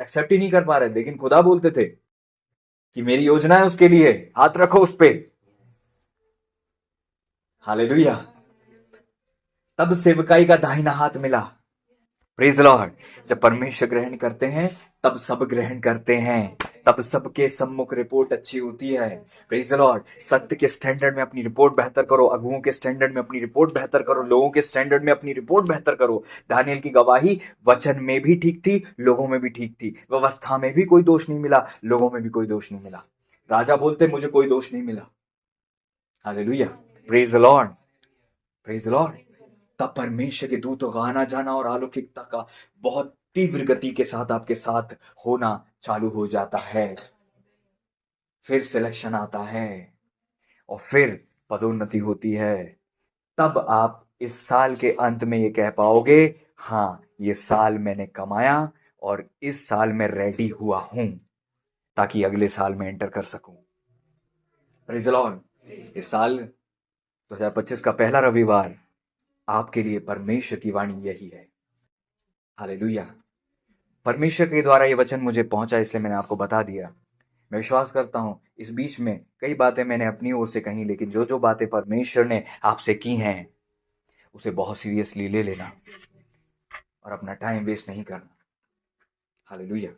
एक्सेप्ट ही नहीं कर पा रहे, लेकिन खुदा बोलते थे कि मेरी योजना है उसके लिए, हाथ रखो उस पे। हालेलुया। तब सेवकाई का दाहिना हाथ मिला। Praise Lord. जब परमेश्वर ग्रहण करते हैं तब सब ग्रहण करते हैं, तब सबके सम्मुख रिपोर्ट अच्छी होती है। Praise Lord. सत्य के स्टैंडर्ड में अपनी रिपोर्ट बेहतर करो, अगुओं के स्टैंडर्ड में अपनी रिपोर्ट बेहतर करो, लोगों के स्टैंडर्ड में अपनी रिपोर्ट बेहतर करो। दानियल की गवाही वचन में भी ठीक थी, लोगों में भी ठीक थी, व्यवस्था में भी कोई दोष नहीं मिला, लोगों में भी कोई दोष नहीं मिला। राजा बोलते मुझे कोई दोष नहीं मिला। Hallelujah. Praise Lord. Praise Lord. तब परमेश्वर के दूतों का आना जाना और अलौकिकता का बहुत तीव्र गति के साथ आपके साथ होना चालू हो जाता है। फिर सिलेक्शन आता है और फिर पदोन्नति होती है। तब आप इस साल के अंत में ये कह पाओगे, हाँ ये साल मैंने कमाया और इस साल मैं रेडी हुआ हूं ताकि अगले साल में एंटर कर सकूं। Praise the Lord. इस साल 2025 का पहला रविवार आपके लिए परमेश्वर की वाणी यही है। हालेलुया। परमेश्वर के द्वारा ये वचन मुझे पहुंचा, इसलिए मैंने आपको बता दिया। मैं विश्वास करता हूं इस बीच में कई बातें मैंने अपनी ओर से कही, लेकिन जो जो बातें परमेश्वर ने आपसे की हैं उसे बहुत सीरियसली ले लेना और अपना टाइम वेस्ट नहीं करना। हालेलुया।